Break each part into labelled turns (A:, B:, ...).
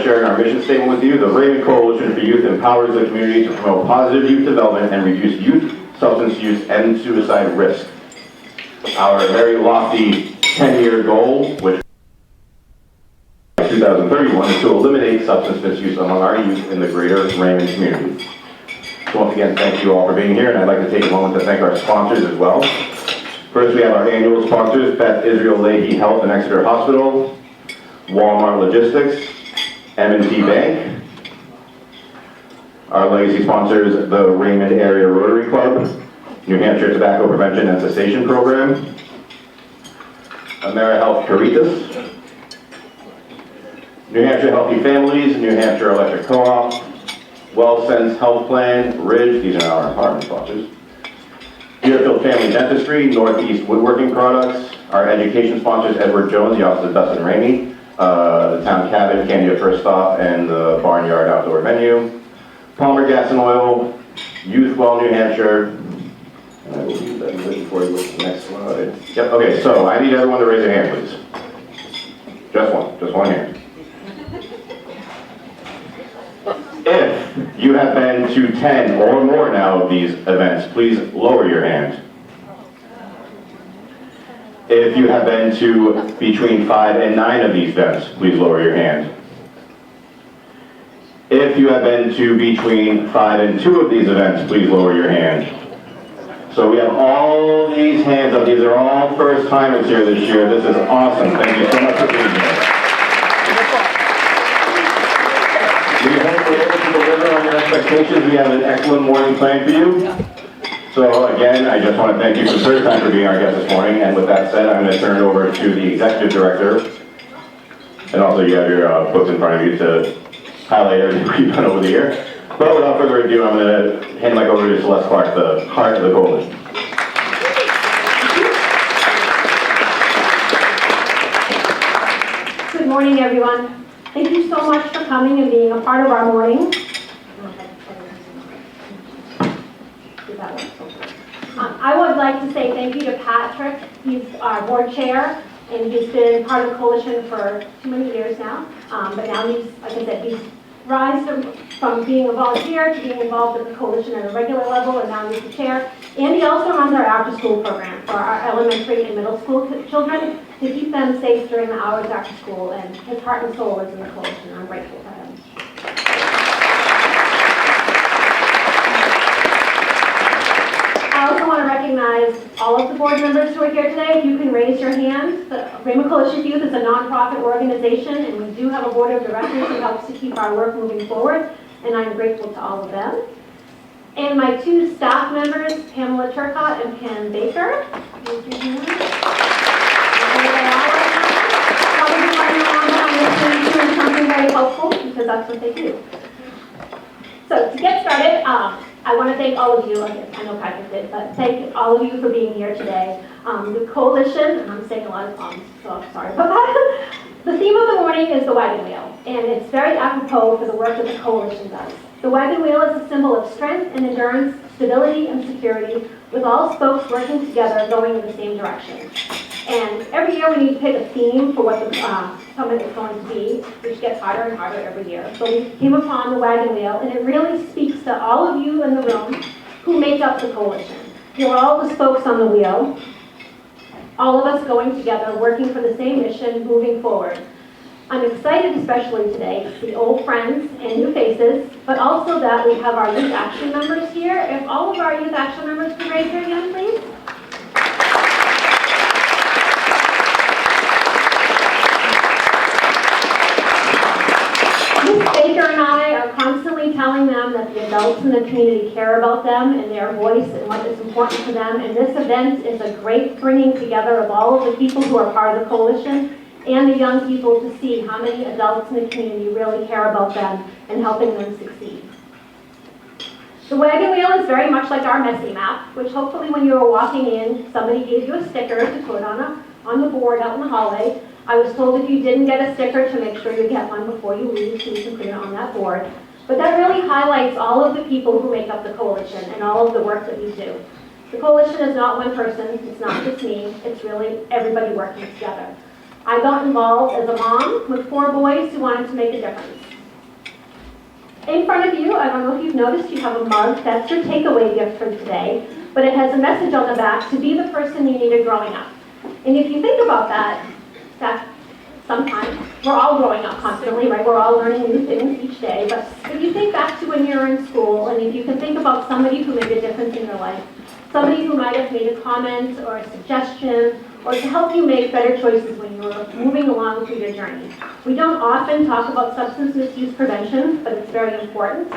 A: by sharing our mission statement with you. The Raymond Coalition for Youth empowers the community to promote positive youth development and reduce youth substance use and suicide risk. Our very lofty 10-year goal, which 2031, is to eliminate substance misuse among our youth in the greater Raymond community. So once again, thank you all for being here, and I'd like to take a moment to thank our sponsors as well. First, we have our annual sponsors, Beth Israel Lahey Health and Exeter Hospital, Walmart Logistics, M&T Bank. Our legacy sponsors, the Raymond Area Rotary Club, New Hampshire Tobacco Prevention and Cessation Program, AmeriHealth Caritas, New Hampshire Healthy Families, New Hampshire Electric Co-op, WellSense Health Plan, Ridge, these are our apartment sponsors, Deerfield Family Dentistry, Northeast Woodworking Products, our education sponsors, Edward Jones, the Office of Dustin Ramey, the Town Cabin, Candia First Stop, and the Barnyard Outdoor Venue, Palmer Gas and Oil, Youth Well New Hampshire, and I believe that is it before you look at the next slide. Yep, okay, so I need everyone to raise their hand, please. Just one hand. If you have been to 10 or more now of these events, please lower your hand. If you have been to between 5 and 9 of these events, please lower your hand. If you have been to between 5 and 2 of these events, please lower your hand. So we have all these hands up. These are all first timers here this year. This is awesome. Thank you so much for being here. We hope we're able to deliver on your expectations. We have an excellent morning planned for you. So again, I just want to thank you for the third time for being our guest this morning. And with that said, I'm going to turn it over to the executive director. And also you have your books in front of you to highlight everything we've done over the year. But without further ado, I'm going to hand the mic over to Celeste Clark, the heart of the coalition.
B: Good morning, everyone. Thank you so much for coming and being a part of our morning. I would like to say thank you to Patrick. He's our board chair, and he's been part of the coalition for too many years now. But now he's, like I said, he's risen from being a volunteer to being involved with the coalition at a regular level, and now he's the chair. And he also runs our after-school program for our elementary and middle school children to keep them safe during the hours after school, and his heart and soul is in the coalition. I'm grateful for him. I also want to recognize all of the board members who are here today. If you can raise your hands. The Raymond Coalition for Youth is a nonprofit organization, and we do have a board of directors who helps to keep our work moving forward, and I'm grateful to all of them. And my two staff members, Pamela Turcott and Pam Baker. Something very helpful, because that's what they do. So to get started, I want to thank all of you. I know Patrick did, but thank all of you for being here today. The coalition, and I'm saying a lot of so I'm sorry about that. The theme of the morning is the wagon wheel, and it's very apropos for the work that the coalition does. The wagon wheel is a symbol of strength and endurance, stability and security, with all spokes working together going in the same direction. And every year we need to pick a theme for what the summit is going to be, which gets harder and harder every year. So we came upon the wagon wheel, and it really speaks to all of you in the room who make up the coalition. You're all the spokes on the wheel, all of us going together, working for the same mission, moving forward. I'm excited especially today to see old friends and new faces, but also that we have our Youth Action members here. If all of our Youth Action members could raise their hand, please. Ms. Baker and I are constantly telling them that the adults in the community care about them and their voice and what is important to them, and this event is a great bringing together of all of the people who are part of the coalition and the young people to see how many adults in the community really care about them and helping them succeed. The wagon wheel is very much like our messy map, which hopefully when you were walking in, somebody gave you a sticker to put on the board out in the hallway. I was told if you didn't get a sticker to make sure you get one before you leave so you can put it on that board. But that really highlights all of the people who make up the coalition and all of the work that we do. The coalition is not one person, it's not just me, it's really everybody working together. I got involved as a mom with 4 boys who wanted to make a difference. In front of you, I don't know if you've noticed, you have a mug. That's your takeaway gift for today. But it has a message on the back to be the person you needed growing up. And if you think about that, sometimes we're all growing up constantly, right? We're all learning new things each day. But if you think back to when you were in school, and if you can think about somebody who made a difference in your life, somebody who might have made a comment or a suggestion, or to help you make better choices when you were moving along through your journey. We don't often talk about substance misuse prevention, but it's very important.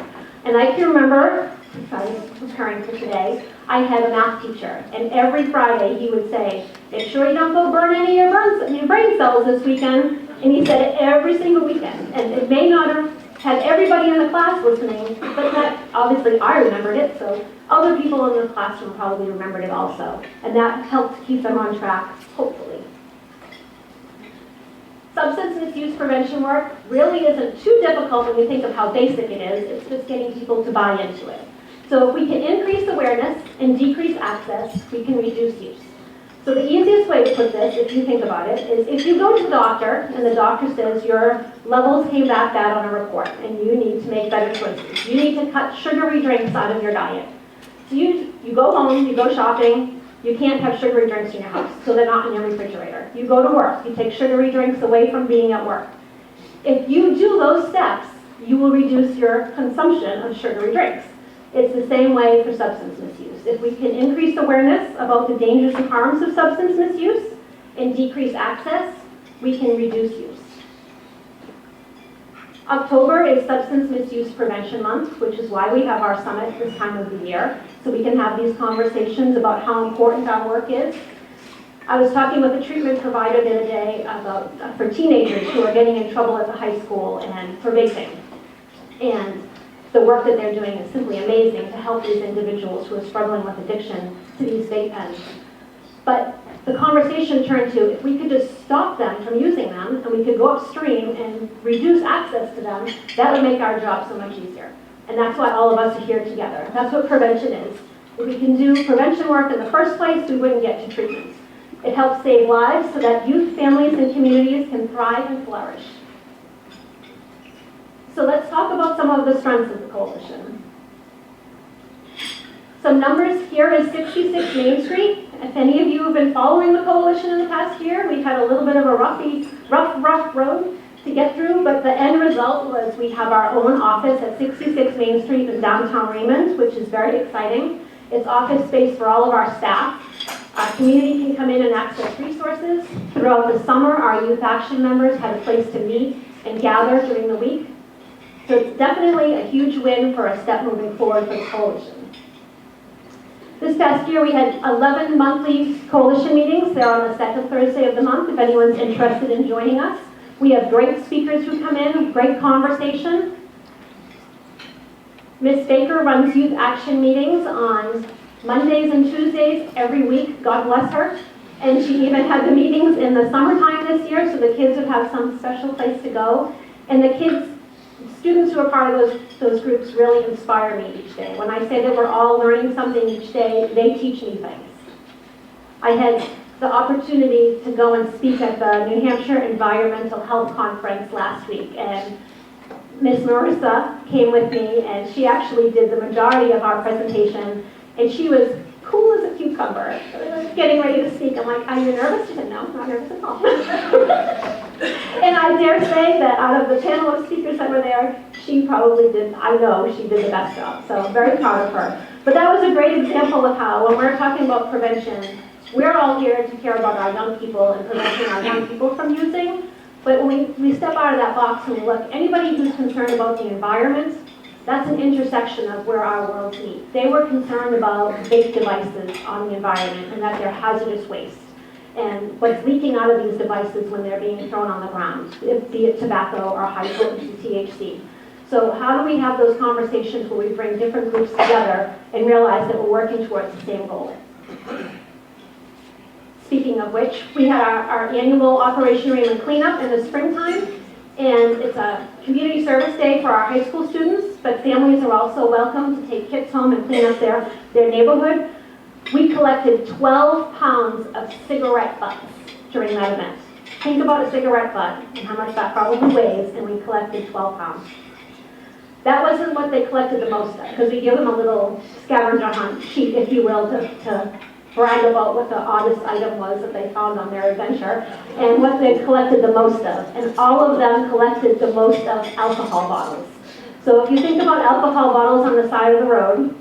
B: And I can remember, as I was preparing for today, I had a math teacher, and every Friday he would say, make sure you don't go burn any of your brain cells this weekend. And he said it every single weekend. And it may not have had everybody in the class listening, but that, obviously I remembered it, so other people in the classroom probably remembered it also. And that helped keep them on track, hopefully. Substance misuse prevention work really isn't too difficult when you think of how basic it is. It's just getting people to buy into it. So if we can increase awareness and decrease access, we can reduce use. So the easiest way to put this, if you think about it, is if you go to the doctor and the doctor says your levels came back bad on a report and you need to make better choices. You need to cut sugary drinks out of your diet. So you go home, you go shopping, you can't have sugary drinks in your house, so they're not in your refrigerator. You go to work, you take sugary drinks away from being at work. If you do those steps, you will reduce your consumption of sugary drinks. It's the same way for substance misuse. If we can increase awareness about the dangers and harms of substance misuse and decrease access, we can reduce use. October is Substance Misuse Prevention Month, which is why we have our summit this time of the year, so we can have these conversations about how important our work is. I was talking with a treatment provider the other day about for teenagers who are getting in trouble at the high school and for vaping. And the work that they're doing is simply amazing to help these individuals who are struggling with addiction to these vape pens. But the conversation turned to, if we could just stop them from using them and we could go upstream and reduce access to them, that would make our job so much easier. And that's why all of us are here together. That's what prevention is. If we can do prevention work in the first place, we wouldn't get to treatment. It helps save lives so that youth, families, and communities can thrive and flourish. So let's talk about some of the strengths of the coalition. Some numbers here is 66 Main Street. If any of you have been following the coalition in the past year, we've had a little bit of a rough road to get through, but the end result was we have our own office at 66 Main Street in downtown Raymond, which is very exciting. It's office space for all of our staff. Our community can come in and access resources. Throughout the summer, our youth action members had a place to meet and gather during the week. So it's definitely a huge win for a step moving forward for the coalition. This past year, we had 11 monthly coalition meetings. They're on the second Thursday of the month, if anyone's interested in joining us. We have great speakers who come in, great conversation. Ms. Baker runs youth action meetings on Mondays and Tuesdays every week, God bless her. And she even had the meetings in the summertime this year, so the kids would have some special place to go. And the students who are part of those groups really inspire me each day. When I say that we're all learning something each day, they teach me things. I had the opportunity to go and speak at the New Hampshire Environmental Health Conference last week, and Miss Marissa came with me, and she actually did the majority of our presentation, and she was cool as a cucumber. Getting ready to speak, I'm like, are you nervous? She said, no, I'm not nervous at all. And I dare say that out of the panel of speakers that were there, she probably did, I know she did the best job. So I'm very proud of her. But that was a great example of how, when we're talking about prevention, we're all here to care about our young people and preventing our young people from using. But when we step out of that box and we look, anybody who's concerned about the environment, that's an intersection of where our worlds meet. They were concerned about vape devices on the environment and that they're hazardous waste. And what's leaking out of these devices when they're being thrown on the ground, be it tobacco or high-potency THC. So how do we have those conversations where we bring different groups together and realize that we're working towards the same goal? Speaking of which, we had our annual Operation Raymond cleanup in the springtime, and it's a community service day for our high school students, but families are also welcome to take kits home and clean up their neighborhood. We collected 12 pounds of cigarette butts during that event. Think about a cigarette butt and how much that probably weighs, and we collected 12 pounds. That wasn't what they collected the most of, because we give them a little scavenger hunt sheet, if you will, to brag about what the oddest item was that they found on their adventure, and what they collected the most of. And all of them collected the most of alcohol bottles. So if you think about alcohol bottles on the side of the road,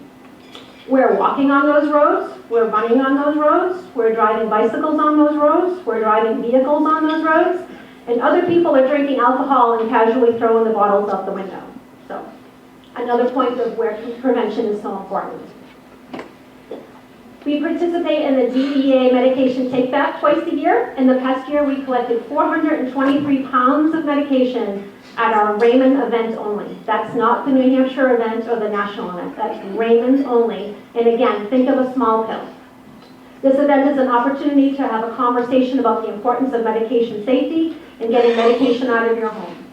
B: we're walking on those roads, we're running on those roads, we're driving bicycles on those roads, we're driving vehicles on those roads, and other people are drinking alcohol and casually throwing the bottles out the window. So, another point of where prevention is so important. We participate in the DEA medication take-back twice a year. In the past year, we collected 423 pounds of medication at our Raymond event only. That's not the New Hampshire event or the national event. That's Raymond only. And again, think of a small pill. This event is an opportunity to have a conversation about the importance of medication safety and getting medication out of your home.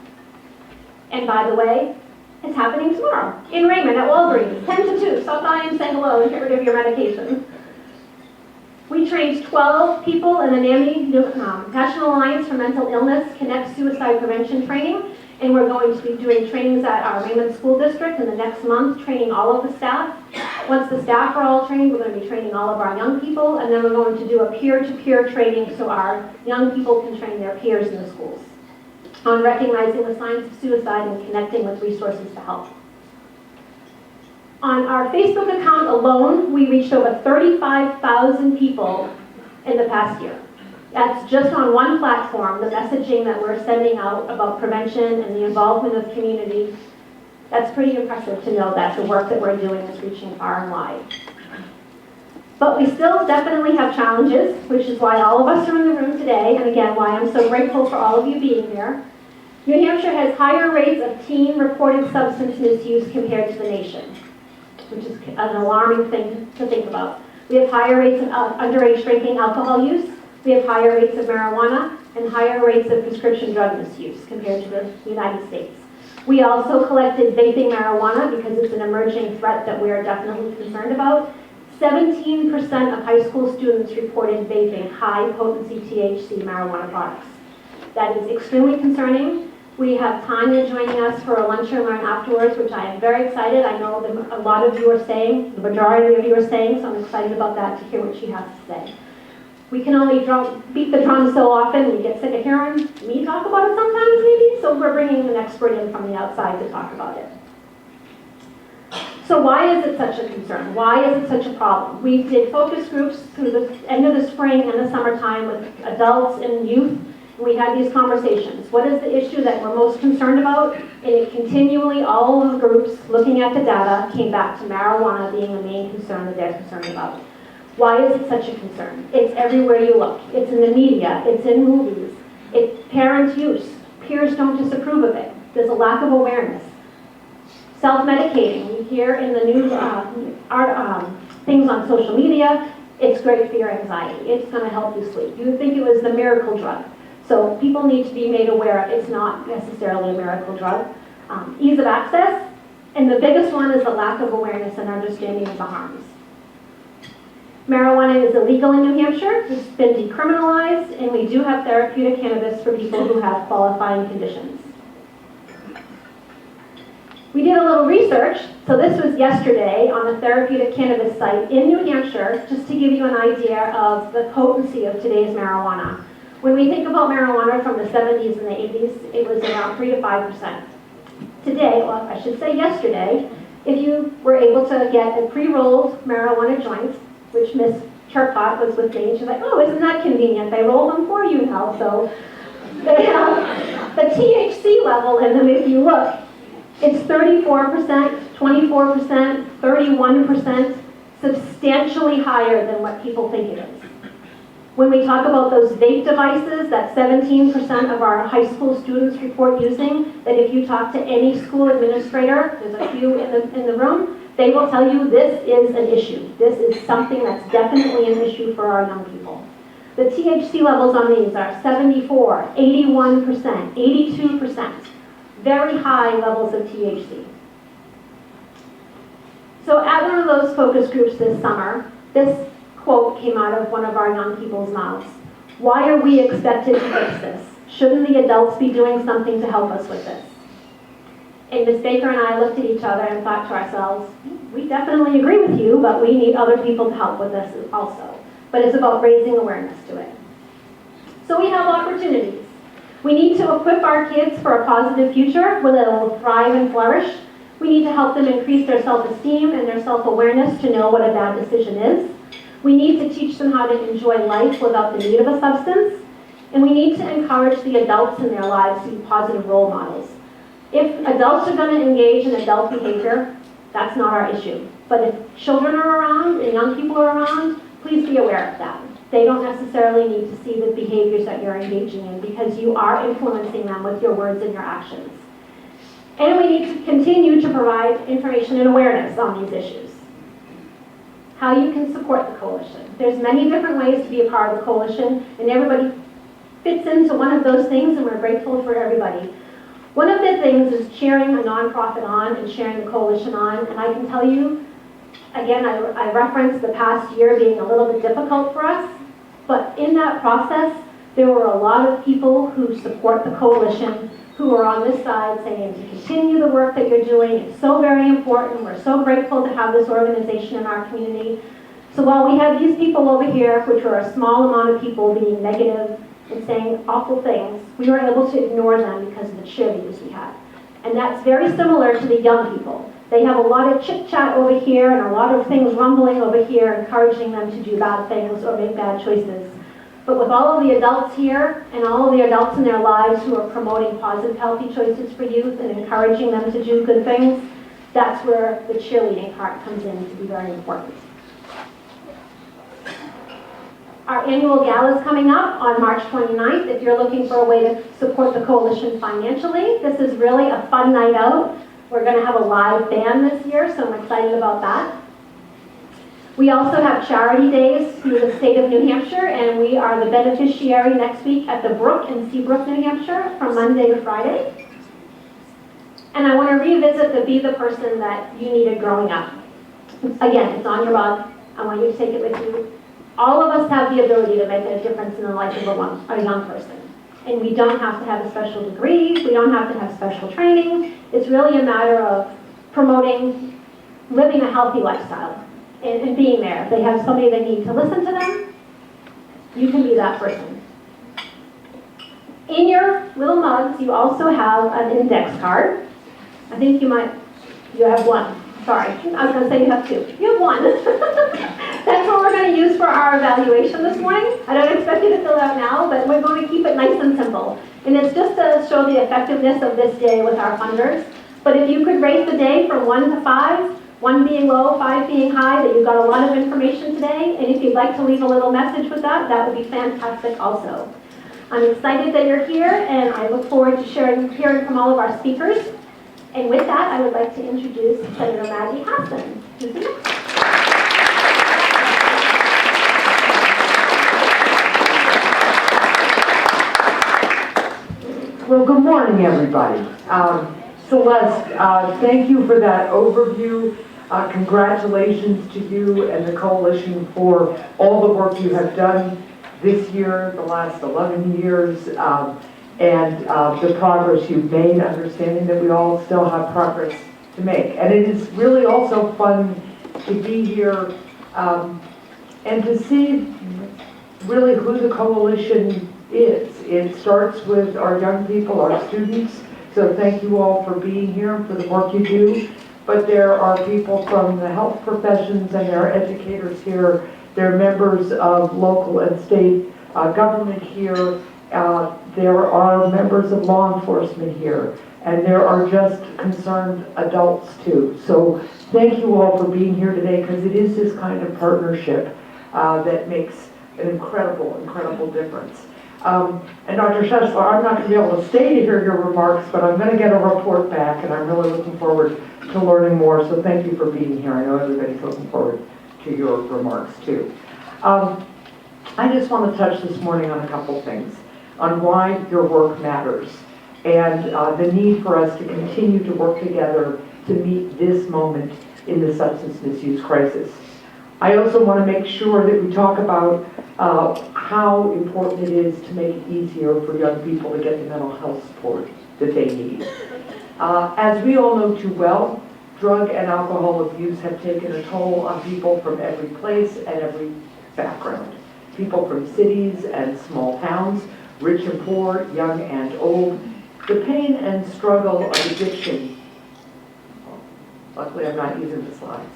B: And by the way, it's happening tomorrow in Raymond at Walgreens, 10 to 2. Stop by and say hello and get rid of your medication. We trained 12 people in the NAMI, National Alliance for Mental Illness Connect Suicide Prevention Training, and we're going to be doing trainings at our Raymond School District in the next month, training all of the staff. Once the staff are all trained, we're going to be training all of our young people, and then we're going to do a peer-to-peer training so our young people can train their peers in the schools on recognizing the signs of suicide and connecting with resources to help. On our Facebook account alone, we reached over 35,000 people in the past year. That's just on one platform, the messaging that we're sending out about prevention and the involvement of community. That's pretty impressive to know that the work that we're doing is reaching far and wide. But we still definitely have challenges, which is why all of us are in the room today, and again, why I'm so grateful for all of you being here. New Hampshire has higher rates of teen reported substance misuse compared to the nation, which is an alarming thing to think about. We have higher rates of underage drinking alcohol use, we have higher rates of marijuana, and higher rates of prescription drug misuse compared to the United States. We also collected vaping marijuana because it's an emerging threat that we are definitely concerned about. 17% of high school students reported vaping high-potency THC marijuana products. That is extremely concerning. We have Tanya joining us for a lunch and learn afterwards, which I am very excited. I know that a lot of you are saying, the majority of you are saying, so I'm excited about that to hear what she has to say. We can only beat the drum so often, we get sick of hearing me talk about it sometimes maybe, so we're bringing an expert in from the outside to talk about it. So why is it such a concern? Why is it such a problem? We did focus groups through the end of the spring and the summertime with adults and youth. We had these conversations. What is the issue that we're most concerned about? And it continually, all of the groups looking at the data came back to marijuana being the main concern that they're concerned about. Why is it such a concern? It's everywhere you look. It's in the media. It's in movies. It's parent use. Peers don't disapprove of it. There's a lack of awareness. Self-medicating. We hear in the news things on social media. It's great for your anxiety. It's going to help you sleep. You would think it was the miracle drug. So people need to be made aware it's not necessarily a miracle drug. Ease of access. And the biggest one is the lack of awareness and understanding of the harms. Marijuana is illegal in New Hampshire. It's been decriminalized, and we do have therapeutic cannabis for people who have qualifying conditions. We did a little research, so this was yesterday on the therapeutic cannabis site in New Hampshire, just to give you an idea of the potency of today's marijuana. When we think about marijuana from the 70s and the 80s, it was around 3 to 5%. Today, well, I should say yesterday, if you were able to get a pre-rolled marijuana joint, which Miss Charpot was with me, and she's like, oh, isn't that convenient? They roll them for you now. So they have the THC level in them, if you look, it's 34%, 24%, 31%, substantially higher than what people think it is. When we talk about those vape devices that 17% of our high school students report using, that if you talk to any school administrator, there's a few in the room, they will tell you this is an issue. This is something that's definitely an issue for our young people. The THC levels on these are 74, 81%, 82%. Very high levels of THC. So at one of those focus groups this summer, this quote came out of one of our young people's mouths. Why are we expected to fix this? Shouldn't the adults be doing something to help us with this? And Ms. Baker and I looked at each other and thought to ourselves, we definitely agree with you, but we need other people to help with this also. But it's about raising awareness to it. So we have opportunities. We need to equip our kids for a positive future where they will thrive and flourish. We need to help them increase their self-esteem and their self-awareness to know what a bad decision is. We need to teach them how to enjoy life without the need of a substance. And we need to encourage the adults in their lives to be positive role models. If adults are going to engage in adult behavior, that's not our issue. But if children are around and young people are around, please be aware of that. They don't necessarily need to see the behaviors that you're engaging in because you are influencing them with your words and your actions. And we need to continue to provide information and awareness on these issues. How you can support the coalition. There's many different ways to be a part of the coalition, and everybody fits into one of those things, and we're grateful for everybody. One of the things is cheering a nonprofit on and cheering the coalition on, and I can tell you, again, I referenced the past year being a little bit difficult for us, but in that process, there were a lot of people who support the coalition who are on this side saying to continue the work that you're doing. It's so very important. We're so grateful to have this organization in our community. So while we have these people over here, which are a small amount of people being negative and saying awful things, we were able to ignore them because of the cheerleaders we had. And that's very similar to the young people. They have a lot of chit-chat over here and a lot of things rumbling over here, encouraging them to do bad things or make bad choices. But with all of the adults here and all of the adults in their lives who are promoting positive, healthy choices for youth and encouraging them to do good things, that's where the cheerleading part comes in to be very important. Our annual gala is coming up on March 29th. If you're looking for a way to support the coalition financially, this is really a fun night out. We're going to have a live band this year, so I'm excited about that. We also have charity days through the state of New Hampshire, and we are the beneficiary next week at the Brook in Seabrook, New Hampshire, from Monday to Friday. And I want to revisit the Be the Person That You Needed Growing Up. Again, it's on your mug. I want you to take it with you. All of us have the ability to make a difference in the life of a young person. And we don't have to have a special degree. We don't have to have special training. It's really a matter of promoting living a healthy lifestyle and being there. If they have somebody they need to listen to them, you can be that person. In your little mugs, you also have an index card. I think you have one. Sorry, I was going to say you have two. You have one. That's what we're going to use for our evaluation this morning. I don't expect you to fill it out now, but we're going to keep it nice and simple. And it's just to show the effectiveness of this day with our funders. But if you could rate the day from 1 to 5, 1 being low, 5 being high, that you got a lot of information today, and if you'd like to leave a little message with that, that would be fantastic also. I'm excited that you're here, and I look forward to hearing from all of our speakers. And with that, I would like to introduce Senator Maggie Hassan. Who's the next?
C: Well, good morning, everybody. Celeste, thank you for that overview. Congratulations to you and the coalition for all the work you have done this year, the last 11 years, and the progress you've made, understanding that we all still have progress to make. And it is really also fun to be here and to see really who the coalition is. It starts with our young people, our students, so thank you all for being here and for the work you do. But there are people from the health professions and there are educators here. There are members of local and state government here. There are members of law enforcement here. And there are just concerned adults too. So thank you all for being here today, because it is this kind of partnership that makes an incredible, incredible difference. And Dr. Shessler, I'm not going to be able to stay to hear your remarks, but I'm going to get a report back, and I'm really looking forward to learning more. So thank you for being here. I know everybody's looking forward to your remarks too. I just want to touch this morning on a couple things, on why your work matters, and the need for us to continue to work together to meet this moment in the substance misuse crisis. I also want to make sure that we talk about how important it is to make it easier for young people to get the mental health support that they need. As we all know too well, drug and alcohol abuse have taken a toll on people from every place and every background. People from cities and small towns, rich and poor, young and old. The pain and struggle of addiction, luckily I'm not using the slides.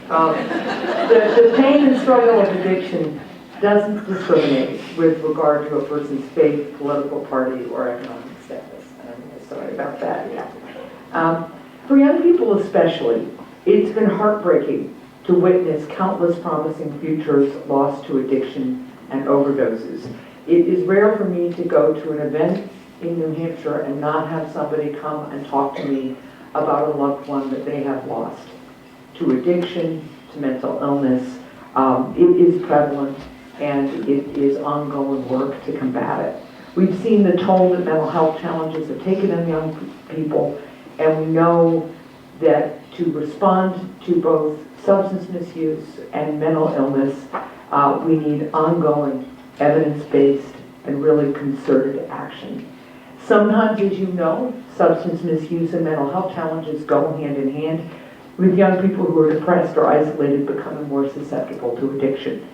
C: The pain and struggle of addiction doesn't discriminate with regard to a person's faith, political party, or economic status. I'm sorry about that, yeah. For young people especially, it's been heartbreaking to witness countless promising futures lost to addiction and overdoses. It is rare for me to go to an event in New Hampshire and not have somebody come and talk to me about a loved one that they have lost to addiction, to mental illness. It is prevalent and it is ongoing work to combat it. We've seen the toll that mental health challenges have taken on young people, and we know that to respond to both substance misuse and mental illness, we need ongoing evidence-based and really concerted action. Sometimes, as you know, substance misuse and mental health challenges go hand in hand, with young people who are depressed or isolated becoming more susceptible to addiction.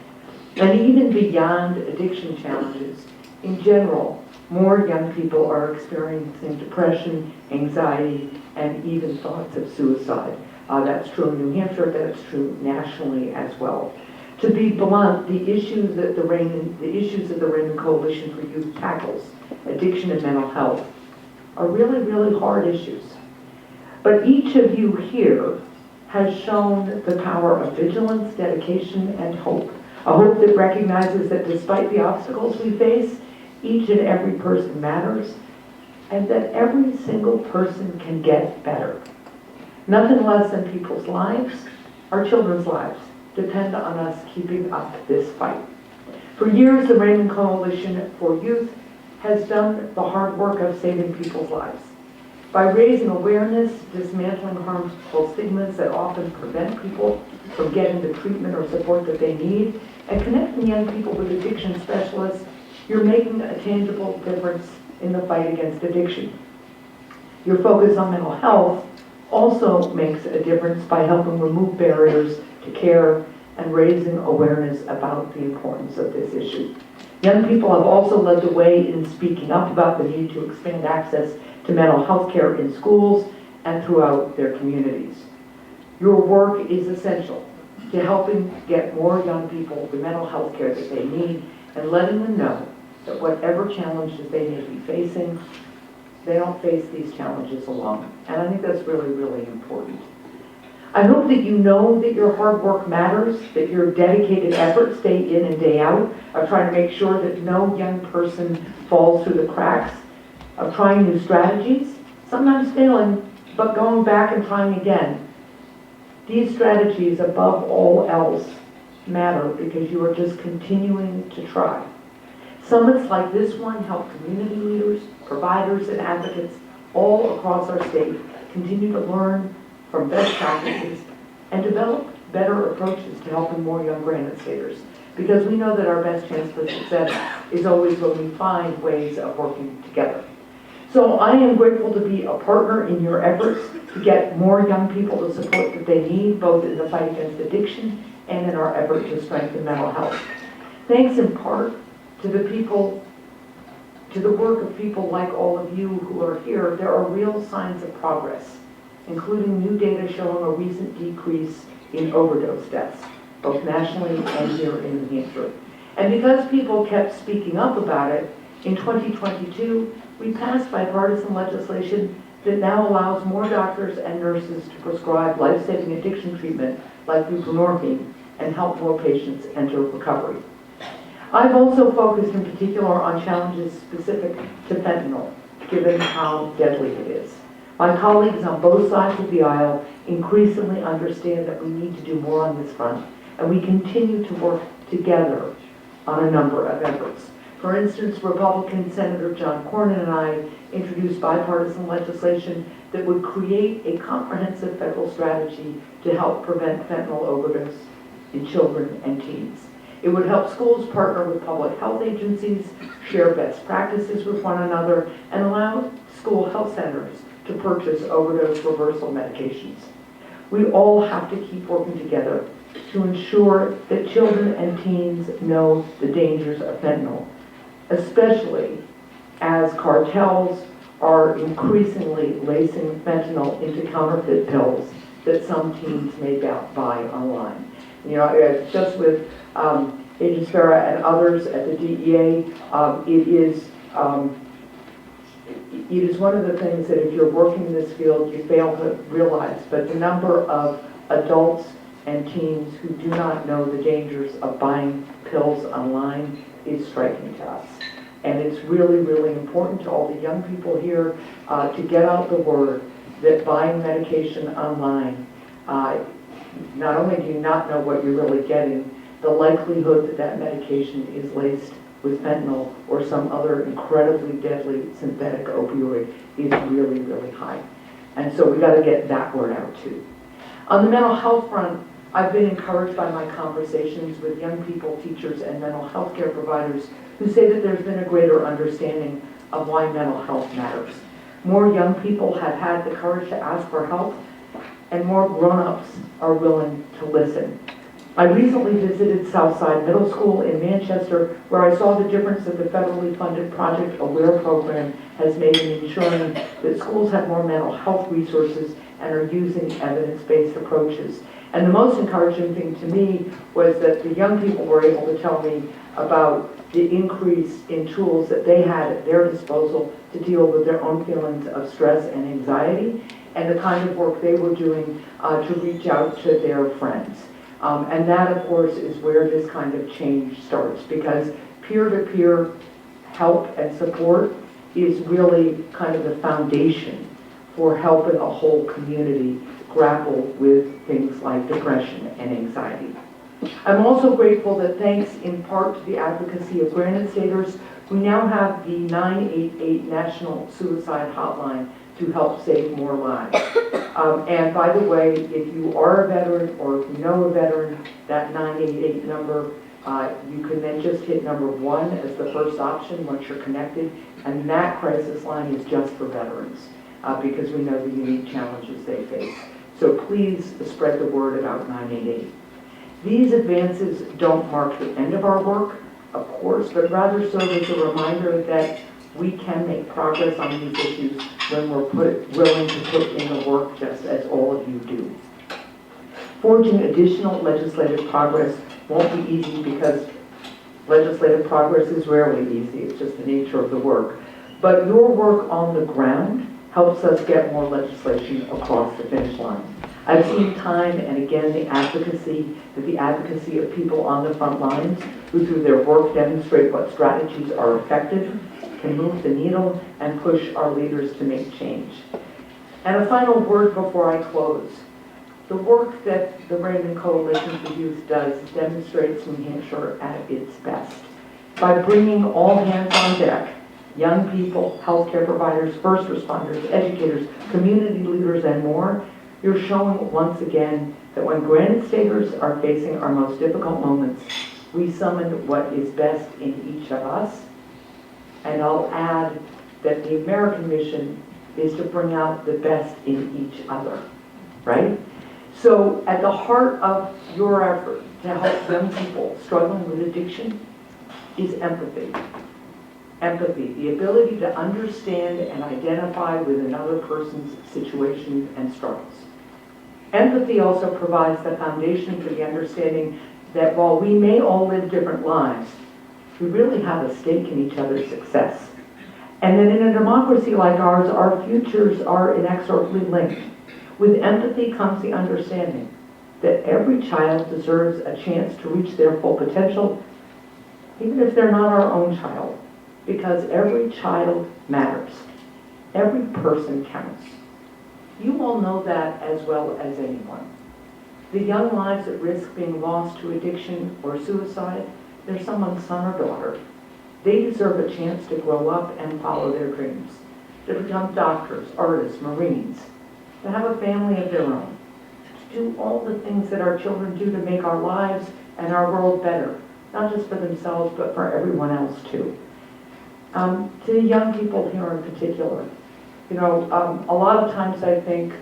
C: And even beyond addiction challenges, in general, more young people are experiencing depression, anxiety, and even thoughts of suicide. That's true in New Hampshire, that's true nationally as well. To be blunt, the issues that the Raymond Coalition for Youth tackles, addiction and mental health, are really, really hard issues. But each of you here has shown the power of vigilance, dedication, and hope. A hope that recognizes that despite the obstacles we face, each and every person matters, and that every single person can get better. Nothing less than people's lives, our children's lives, depend on us keeping up this fight. For years, the Raymond Coalition for Youth has done the hard work of saving people's lives. By raising awareness, dismantling harmful stigmas that often prevent people from getting the treatment or support that they need, and connecting young people with addiction specialists, you're making a tangible difference in the fight against addiction. Your focus on mental health also makes a difference by helping remove barriers to care and raising awareness about the importance of this issue. Young people have also led the way in speaking up about the need to expand access to mental health care in schools and throughout their communities. Your work is essential to helping get more young people the mental health care that they need and letting them know that whatever challenges they may be facing, they don't face these challenges alone. And I think that's really, really important. I hope that you know that your hard work matters, that your dedicated efforts day in and day out of trying to make sure that no young person falls through the cracks, of trying new strategies, sometimes failing, but going back and trying again. These strategies, above all else, matter because you are just continuing to try. Summits like this one help community leaders, providers, and advocates all across our state continue to learn from best practices and develop better approaches to helping more young granite staters, because we know that our best chance for success is always when we find ways of working together. So I am grateful to be a partner in your efforts to get more young people the support that they need, both in the fight against addiction and in our effort to strengthen mental health. Thanks in part to the work of people like all of you who are here, there are real signs of progress, including new data showing a recent decrease in overdose deaths, both nationally and here in New Hampshire. And because people kept speaking up about it, in 2022, we passed bipartisan legislation that now allows more doctors and nurses to prescribe life-saving addiction treatment like buprenorphine and help more patients enter recovery. I've also focused in particular on challenges specific to fentanyl, given how deadly it is. My colleagues on both sides of the aisle increasingly understand that we need to do more on this front, and we continue to work together on a number of efforts. For instance, Republican Senator John Cornyn and I introduced bipartisan legislation that would create a comprehensive federal strategy to help prevent fentanyl overdose in children and teens. It would help schools partner with public health agencies, share best practices with one another, and allow school health centers to purchase overdose reversal medications. We all have to keep working together to ensure that children and teens know the dangers of fentanyl, especially as cartels are increasingly lacing fentanyl into counterfeit pills that some teens may buy online. You know, just with Agent Spera and others at the DEA, it is one of the things that if you're working in this field, you fail to realize, but the number of adults and teens who do not know the dangers of buying pills online is striking to us. And it's really, really important to all the young people here to get out the word that buying medication online, not only do you not know what you're really getting, the likelihood that that medication is laced with fentanyl or some other incredibly deadly synthetic opioid is really, really high. And so we got to get that word out too. On the mental health front, I've been encouraged by my conversations with young people, teachers, and mental health care providers who say that there's been a greater understanding of why mental health matters. More young people have had the courage to ask for help, and more grown-ups are willing to listen. I recently visited Southside Middle School in Manchester, where I saw the difference that the federally funded Project Aware program has made in ensuring that schools have more mental health resources and are using evidence-based approaches. And the most encouraging thing to me was that the young people were able to tell me about the increase in tools that they had at their disposal to deal with their own feelings of stress and anxiety, and the kind of work they were doing to reach out to their friends. And that, of course, is where this kind of change starts, because peer-to-peer help and support is really kind of the foundation for helping a whole community grapple with things like depression and anxiety. I'm also grateful that thanks in part to the advocacy of Granite Staters, we now have the 988 National Suicide Hotline to help save more lives. And by the way, if you are a veteran or if you know a veteran, that 988 number, you can then just hit number 1 as the first option once you're connected, and that crisis line is just for veterans because we know the unique challenges they face. So please spread the word about 988. These advances don't mark the end of our work, of course, but rather serve as a reminder that we can make progress on these issues when we're willing to put in the work just as all of you do. Forging additional legislative progress won't be easy because legislative progress is rarely easy. It's just the nature of the work. But your work on the ground helps us get more legislation across the finish line. I've seen time and again the advocacy of people on the front lines who through their work demonstrate what strategies are effective, can move the needle, and push our leaders to make change. And a final word before I close. The work that the Raymond Coalition for Youth does demonstrates New Hampshire at its best. By bringing all hands on deck, young people, healthcare providers, first responders, educators, community leaders, and more, you're showing once again that when Granite Staters are facing our most difficult moments, we summon what is best in each of us. And I'll add that the American mission is to bring out the best in each other, right? So at the heart of your effort to help young people struggling with addiction is empathy. Empathy, the ability to understand and identify with another person's situation and struggles. Empathy also provides the foundation for the understanding that while we may all live different lives, we really have a stake in each other's success. And that in a democracy like ours, our futures are inexorably linked. With empathy comes the understanding that every child deserves a chance to reach their full potential, even if they're not our own child, because every child matters. Every person counts. You all know that as well as anyone. The young lives at risk being lost to addiction or suicide, they're someone's son or daughter. They deserve a chance to grow up and follow their dreams, to become doctors, artists, Marines, to have a family of their own, to do all the things that our children do to make our lives and our world better, not just for themselves, but for everyone else too. To the young people here in particular, You know, a lot of times I think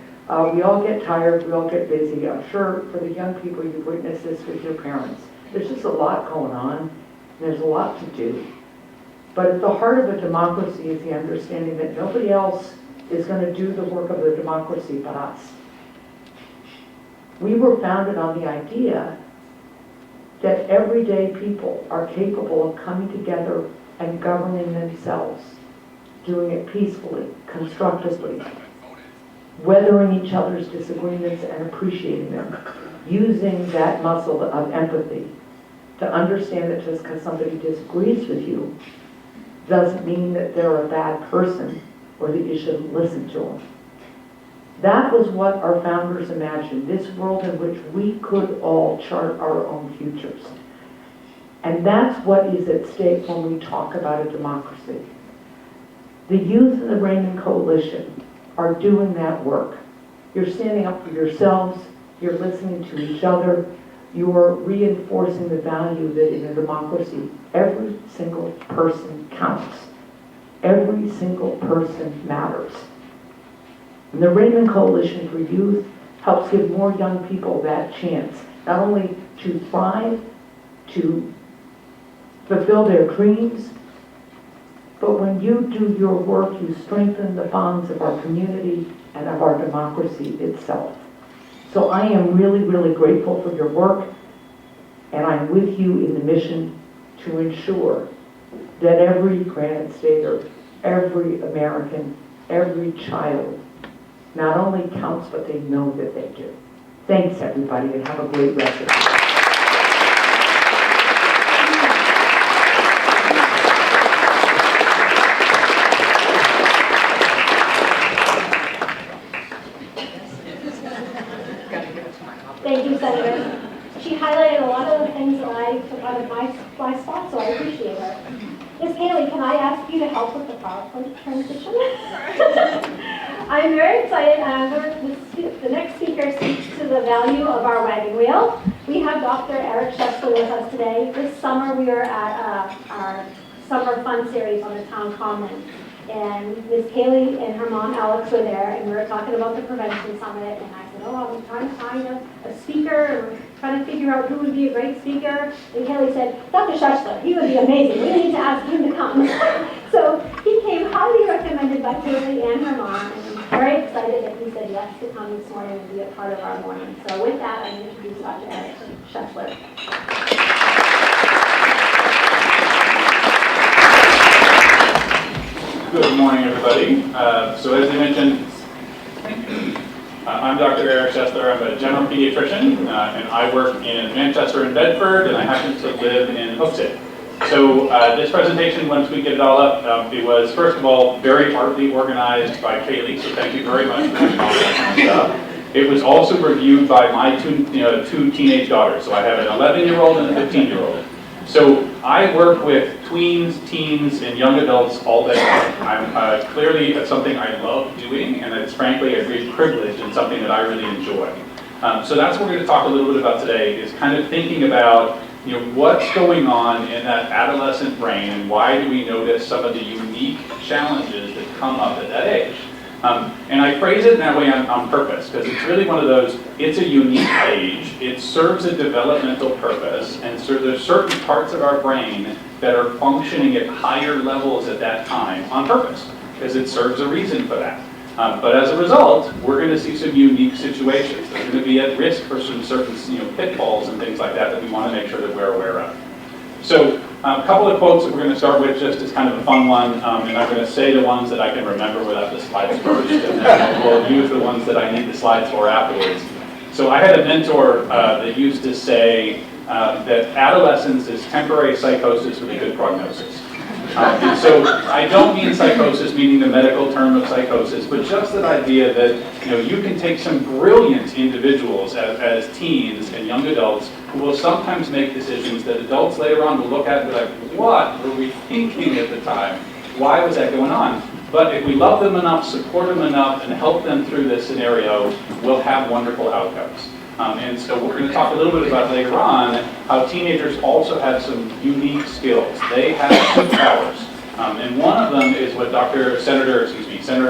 C: we all get tired, we all get busy. I'm sure for the young people, you've witnessed this with your parents. There's just a lot going on, and there's a lot to do. But at the heart of a democracy is the understanding that nobody else is going to do the work of the democracy but us. We were founded on the idea that everyday people are capable of coming together and governing themselves, doing it peacefully, constructively, weathering each other's disagreements and appreciating them, using that muscle of empathy to understand that just because somebody disagrees with you doesn't mean that they're a bad person or that you shouldn't listen to them. That was what our founders imagined, this world in which we could all chart our own futures. And that's what is at stake when we talk about a democracy. The youth of the Raymond Coalition are doing that work. You're standing up for yourselves, you're listening to each other, you're reinforcing the value that in a democracy, every single person counts. Every single person matters. And the Raymond Coalition for Youth helps give more young people that chance, not only to thrive, to fulfill their dreams, but when you do your work, you strengthen the bonds of our community and of our democracy itself. So I am really, really grateful for your work, and I'm with you in the mission to ensure that every Granite Stater, every American, every child, not only counts, but they know that they do. Thanks, everybody, and have a great rest of the day.
B: Thank you, Senator. She highlighted a lot of the things that I took out of my spot, so I appreciate her. Ms. Haley, can I ask you to help with the PowerPoint transition? I'm very excited, and the next speaker speaks to the value of our wagon wheel. We have Dr. Erik Shessler with us today. This summer we were at our summer fun series on the town common, and Ms. Haley and her mom Alex were there, and we were talking about the prevention summit, and I said, oh, I'm trying to find a speaker, and we're trying to figure out who would be a great speaker. And Haley said, Dr. Shessler, he would be amazing. We need to ask him to come. So he came highly recommended by Haley and her mom, and I'm very excited that he said yes to come this morning and be a part of our morning. So with that, I'm going to introduce Dr. Erik Shessler.
D: Good morning, everybody. So as I mentioned, I'm Dr. Erik Shessler. I'm a general pediatrician, and I work in Manchester and Bedford, and I happen to live in Hooksett. So this presentation, once we get it all up, it was, first of all, very artfully organized by Kaylee, so thank you very much for doing all that kind of stuff. It was also reviewed by my two teenage daughters. So I have an 11-year-old and a 15-year-old. So I work with tweens, teens, and young adults all day long. Clearly, it's something I love doing, and it's frankly a great privilege and something that I really enjoy. So that's what we're going to talk a little bit about today, is kind of thinking about what's going on in that adolescent brain, and why do we notice some of the unique challenges that come up at that age. And I phrase it in that way on purpose, because it's really one of those, it's a unique age, it serves a developmental purpose, and so there's certain parts of our brain that are functioning at higher levels at that time on purpose, because it serves a reason for that. But as a result, we're going to see some unique situations that are going to be at risk for some certain pitfalls and things like that we want to make sure that we're aware of. So a couple of quotes that we're going to start with just as kind of a fun one, and I'm going to say the ones that I can remember without the slides first, and then we'll use the ones that I need the slides for afterwards. So I had a mentor that used to say that adolescence is temporary psychosis with a good prognosis. And so I don't mean psychosis meaning the medical term of psychosis, but just that idea that you can take some brilliant individuals as teens and young adults who will sometimes make decisions that adults later on will look at and be like, what were we thinking at the time? Why was that going on? But if we love them enough, support them enough, and help them through this scenario, we'll have wonderful outcomes. And so we're going to talk a little bit about later on how teenagers also have some unique skills. They have superpowers. And one of them is what Senator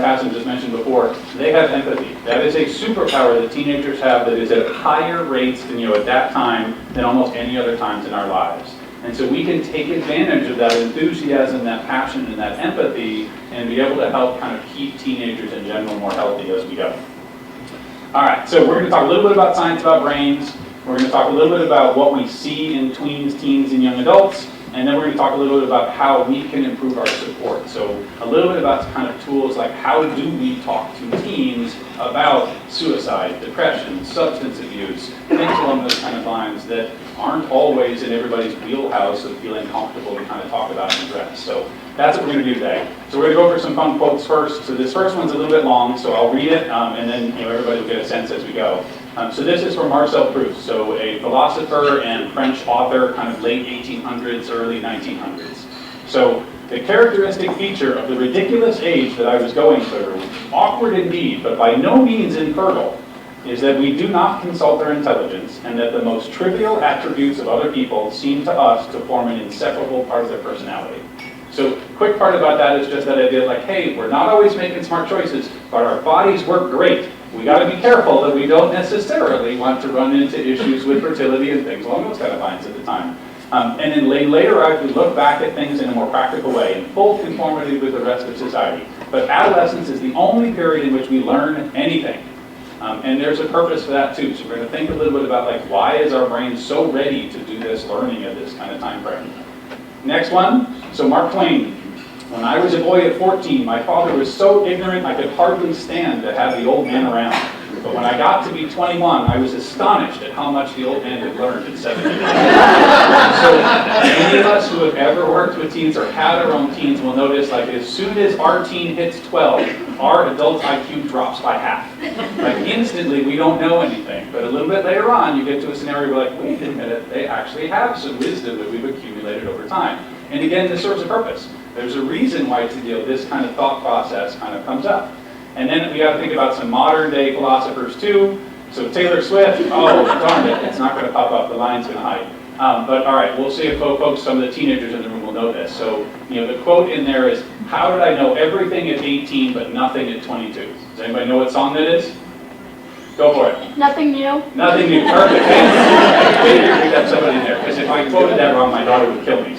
D: Hassan just mentioned before. They have empathy. That is a superpower that teenagers have that is at higher rates than, at that time than almost any other times in our lives. And so we can take advantage of that enthusiasm, that passion, and that empathy, and be able to help kind of keep teenagers in general more healthy as we go. All right, so we're going to talk a little bit about science about brains. We're going to talk a little bit about what we see in tweens, teens, and young adults. And then we're going to talk a little bit about how we can improve our support. So a little bit about kind of tools like how do we talk to teens about suicide, depression, substance abuse, things along those kind of lines that aren't always in everybody's wheelhouse of feeling comfortable to kind of talk about and address. So that's what we're going to do today. So we're going to go over some fun quotes first. So this first one's a little bit long, so I'll read it, and then everybody will get a sense as we go. So this is from Marcel Proust, so a philosopher and French author, kind of late 1800s, early 1900s. So the characteristic feature of the ridiculous age that I was going through, awkward indeed, but by no means infertile, is that we do not consult their intelligence, and that the most trivial attributes of other people seem to us to form an inseparable part of their personality. So quick part about that is just that idea like, hey, we're not always making smart choices, but our bodies work great. We got to be careful that we don't necessarily want to run into issues with fertility and things along those kind of lines at the time. And then later I could look back at things in a more practical way, in full conformity with the rest of society. But adolescence is the only period in which we learn anything. And there's a purpose for that too. So we're going to think a little bit about like why is our brain so ready to do this learning at this kind of time frame. Next one, so Mark Twain. When I was a boy at 14, my father was so ignorant I could hardly stand to have the old man around. But when I got to be 21, I was astonished at how much the old man had learned in 7 years. So any of us who have ever worked with teens or had our own teens will notice like as soon as our teen hits 12, our adult IQ drops by half. Like instantly we don't know anything. But a little bit later on you get to a scenario where like, wait a minute, they actually have some wisdom that we've accumulated over time. And again, this serves a purpose. There's a reason why this kind of thought process kind of comes up. And then we got to think about some modern day philosophers too. So Taylor Swift, oh darn it, it's not going to pop up, the line's going to hide. But all right, we'll see if folks, some of the teenagers in the room will know this. So, the quote in there is, how did I know everything at 18 but nothing at 22? Does anybody know what song that is? Go for it.
B: Nothing new.
D: Nothing new, perfect. I figured we'd have somebody in there, because if I quoted that wrong, my daughter would kill me.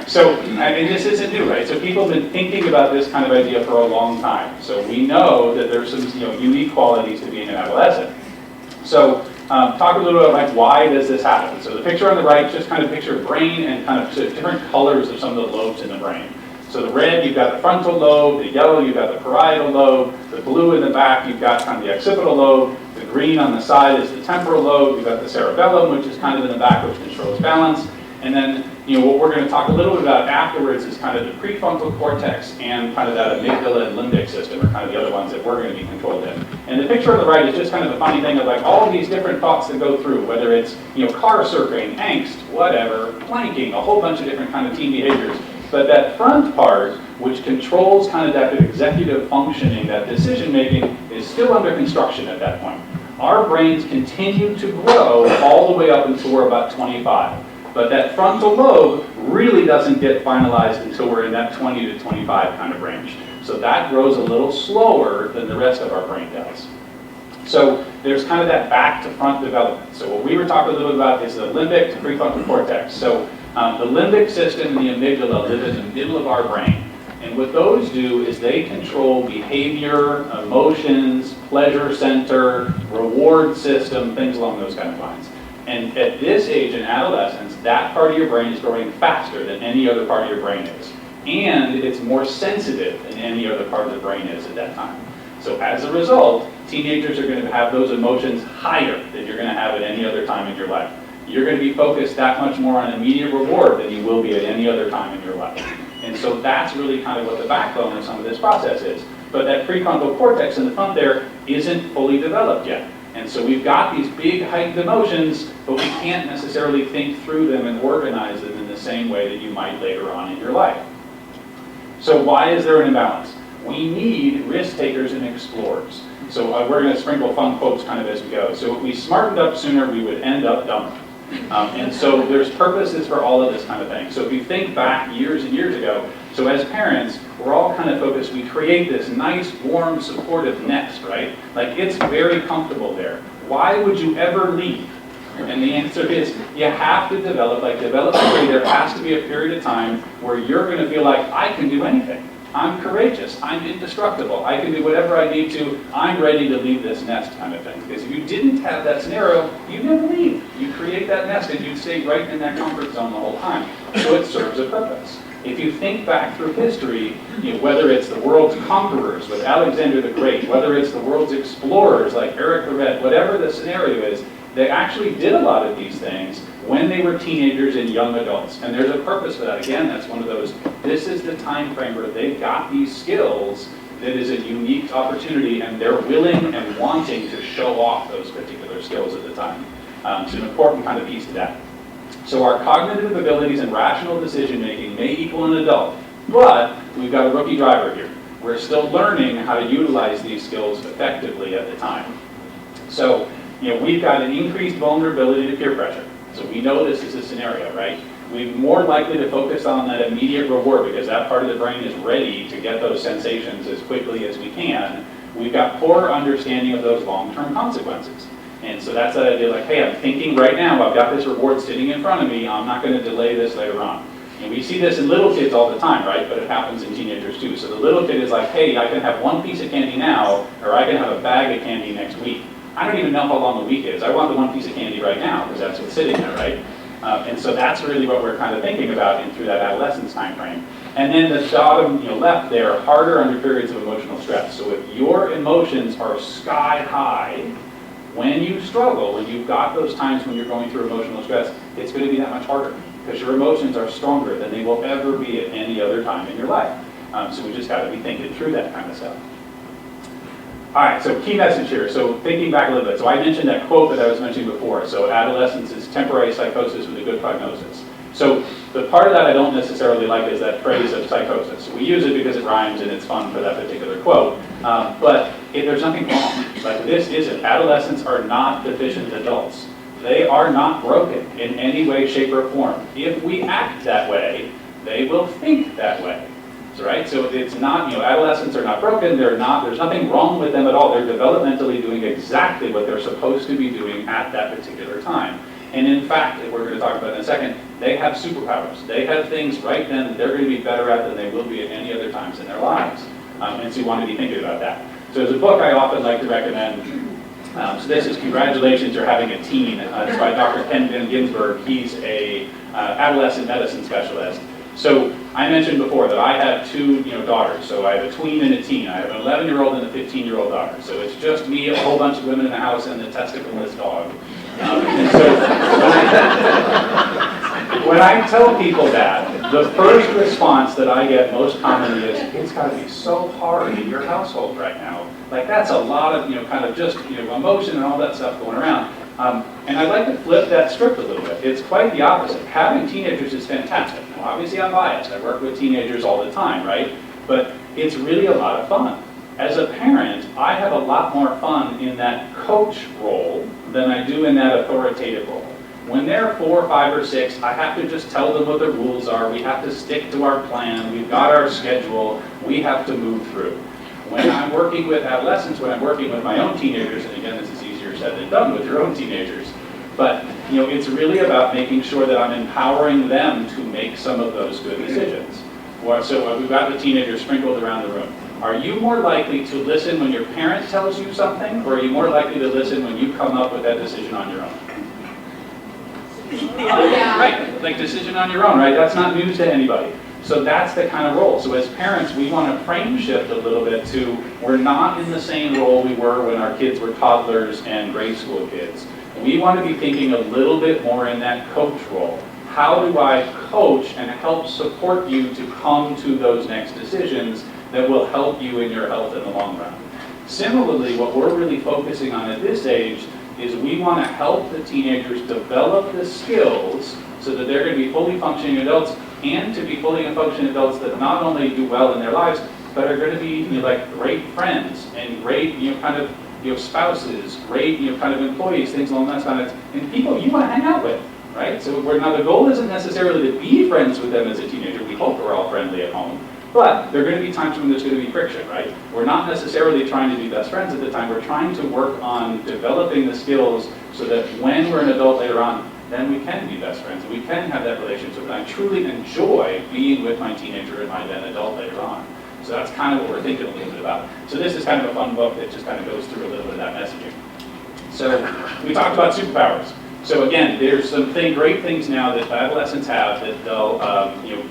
D: So, this isn't new, right? So people have been thinking about this kind of idea for a long time. So we know that there's some unique qualities to being an adolescent. So talk a little bit about like why does this happen? So the picture on the right just kind of picture brain and kind of different colors of some of the lobes in the brain. So the red, you've got the frontal lobe, the yellow, you've got the parietal lobe, the blue in the back, you've got kind of the occipital lobe, the green on the side is the temporal lobe, you've got the cerebellum, which is kind of in the back, which controls balance. And then, what we're going to talk a little bit about afterwards is kind of the prefrontal cortex and kind of that amygdala and limbic system are kind of the other ones that we're going to be controlled in. And the picture on the right is just kind of a funny thing of like all of these different thoughts that go through, whether it's, car circling, angst, whatever, planking, a whole bunch of different kind of teen behaviors. But that front part, which controls kind of that executive functioning, that decision making, is still under construction at that point. Our brains continue to grow all the way up until we're about 25. But that frontal lobe really doesn't get finalized until we're in that 20 to 25 kind of range. So that grows a little slower than the rest of our brain does. So there's kind of that back to front development. So what we were talking a little bit about is the limbic to prefrontal cortex. So the limbic system and the amygdala live in the middle of our brain. And what those do is they control behavior, emotions, pleasure center, reward system, things along those kind of lines. And at this age in adolescence, that part of your brain is growing faster than any other part of your brain is. And it's more sensitive than any other part of the brain is at that time. So as a result, teenagers are going to have those emotions higher than you're going to have at any other time in your life. You're going to be focused that much more on immediate reward than you will be at any other time in your life. And so that's really kind of what the backbone of some of this process is. But that prefrontal cortex in the front there isn't fully developed yet. And so we've got these big heightened emotions, but we can't necessarily think through them and organize them in the same way that you might later on in your life. So why is there an imbalance? We need risk takers and explorers. So we're going to sprinkle fun quotes kind of as we go. So if we smartened up sooner, we would end up dumber. And so there's purposes for all of this kind of thing. So if you think back years and years ago, so as parents, we're all kind of focused, we create this nice, warm, supportive nest, right? Like it's very comfortable there. Why would you ever leave? And the answer is, you have to developmentally, there has to be a period of time where you're going to feel like, I can do anything. I'm courageous, I'm indestructible, I can do whatever I need to, I'm ready to leave this nest kind of thing. Because if you didn't have that scenario, you'd never leave. You create that nest and you'd stay right in that comfort zone the whole time. So it serves a purpose. If you think back through history, whether it's the world's conquerors with Alexander the Great, whether it's the world's explorers like Erik the Red, whatever the scenario is, they actually did a lot of these things when they were teenagers and young adults. And there's a purpose for that. Again, that's one of those, this is the time frame where they've got these skills that is a unique opportunity and they're willing and wanting to show off those particular skills at the time. It's an important kind of piece to that. So our cognitive abilities and rational decision making may equal an adult, but we've got a rookie driver here. We're still learning how to utilize these skills effectively at the time. So, we've got an increased vulnerability to peer pressure. So we know this is a scenario, right? We're more likely to focus on that immediate reward because that part of the brain is ready to get those sensations as quickly as we can. We've got poor understanding of those long-term consequences. And so that's that idea like, hey, I'm thinking right now, I've got this reward sitting in front of me, I'm not going to delay this later on. And we see this in little kids all the time, right? But it happens in teenagers too. So the little kid is like, hey, I can have one piece of candy now, or I can have a bag of candy next week. I don't even know how long the week is. I want the one piece of candy right now because that's what's sitting there, right? And so that's really what we're kind of thinking about through that adolescence time frame. And then the bottom left there, harder under periods of emotional stress. So if your emotions are sky high, when you struggle, when you've got those times when you're going through emotional stress, it's going to be that much harder because your emotions are stronger than they will ever be at any other time in your life. So we just got to be thinking through that kind of stuff. All right, so key message here. So thinking back a little bit. So I mentioned that quote that I was mentioning before. So adolescence is temporary psychosis with a good prognosis. So the part of that I don't necessarily like is that phrase of psychosis. We use it because it rhymes and it's fun for that particular quote. But there's nothing wrong. Like this isn't. Adolescents are not deficient adults. They are not broken in any way, shape, or form. If we act that way, they will think that way. Right? So it's not, adolescents are not broken, there's nothing wrong with them at all. They're developmentally doing exactly what they're supposed to be doing at that particular time. And in fact, if we're going to talk about it in a second, they have superpowers. They have things right then that they're going to be better at than they will be at any other times in their lives. And so you want to be thinking about that. So there's a book I often like to recommend. So this is Congratulations, You're Having a Teen. It's by Dr. Ken Van Ginsberg. He's a adolescent medicine specialist. So I mentioned before that I have two daughters. So I have a tween and a teen. I have an 11-year-old and a 15-year-old daughter. So it's just me, a whole bunch of women in the house, and the testicleless dog. And so when I tell people that, the first response that I get most commonly is, it's got to be so hard in your household right now. Like that's a lot of kind of just emotion and all that stuff going around. And I'd like to flip that script a little bit. It's quite the opposite. Having teenagers is fantastic. Now, obviously I'm biased. I work with teenagers all the time, right? But it's really a lot of fun. As a parent, I have a lot more fun in that coach role than I do in that authoritative role. When they're 4, 5, or 6, I have to just tell them what the rules are. We have to stick to our plan. We've got our schedule. We have to move through. When I'm working with adolescents, when I'm working with my own teenagers, and again, this is easier said than done with your own teenagers, but it's really about making sure that I'm empowering them to make some of those good decisions. So we've got the teenagers sprinkled around the room. Are you more likely to listen when your parent tells you something, or are you more likely to listen when you come up with that decision on your own?
B: Yeah.
D: Right, like decision on your own, right? That's not news to anybody. So that's the kind of role. So as parents, we want to frame shift a little bit to, we're not in the same role we were when our kids were toddlers and grade school kids. We want to be thinking a little bit more in that coach role. How do I coach and help support you to come to those next decisions that will help you in your health in the long run? Similarly, what we're really focusing on at this age is we want to help the teenagers develop the skills so that they're going to be fully functioning adults, and to be fully functioning adults that not only do well in their lives, but are going to be like great friends and great kind of spouses, great kind of employees, things along that kind of, and people you want to hang out with. right? So now the goal isn't necessarily to be friends with them as a teenager. We hope we're all friendly at home. But there are going to be times when there's going to be friction, right? We're not necessarily trying to be best friends at the time. We're trying to work on developing the skills so that when we're an adult later on, then we can be best friends and we can have that relationship. And I truly enjoy being with my teenager and my then adult later on. So that's kind of what we're thinking a little bit about. So this is kind of a fun book that just kind of goes through a little bit of that messaging. So we talked about superpowers. So again, there's some great things now that adolescents have that they'll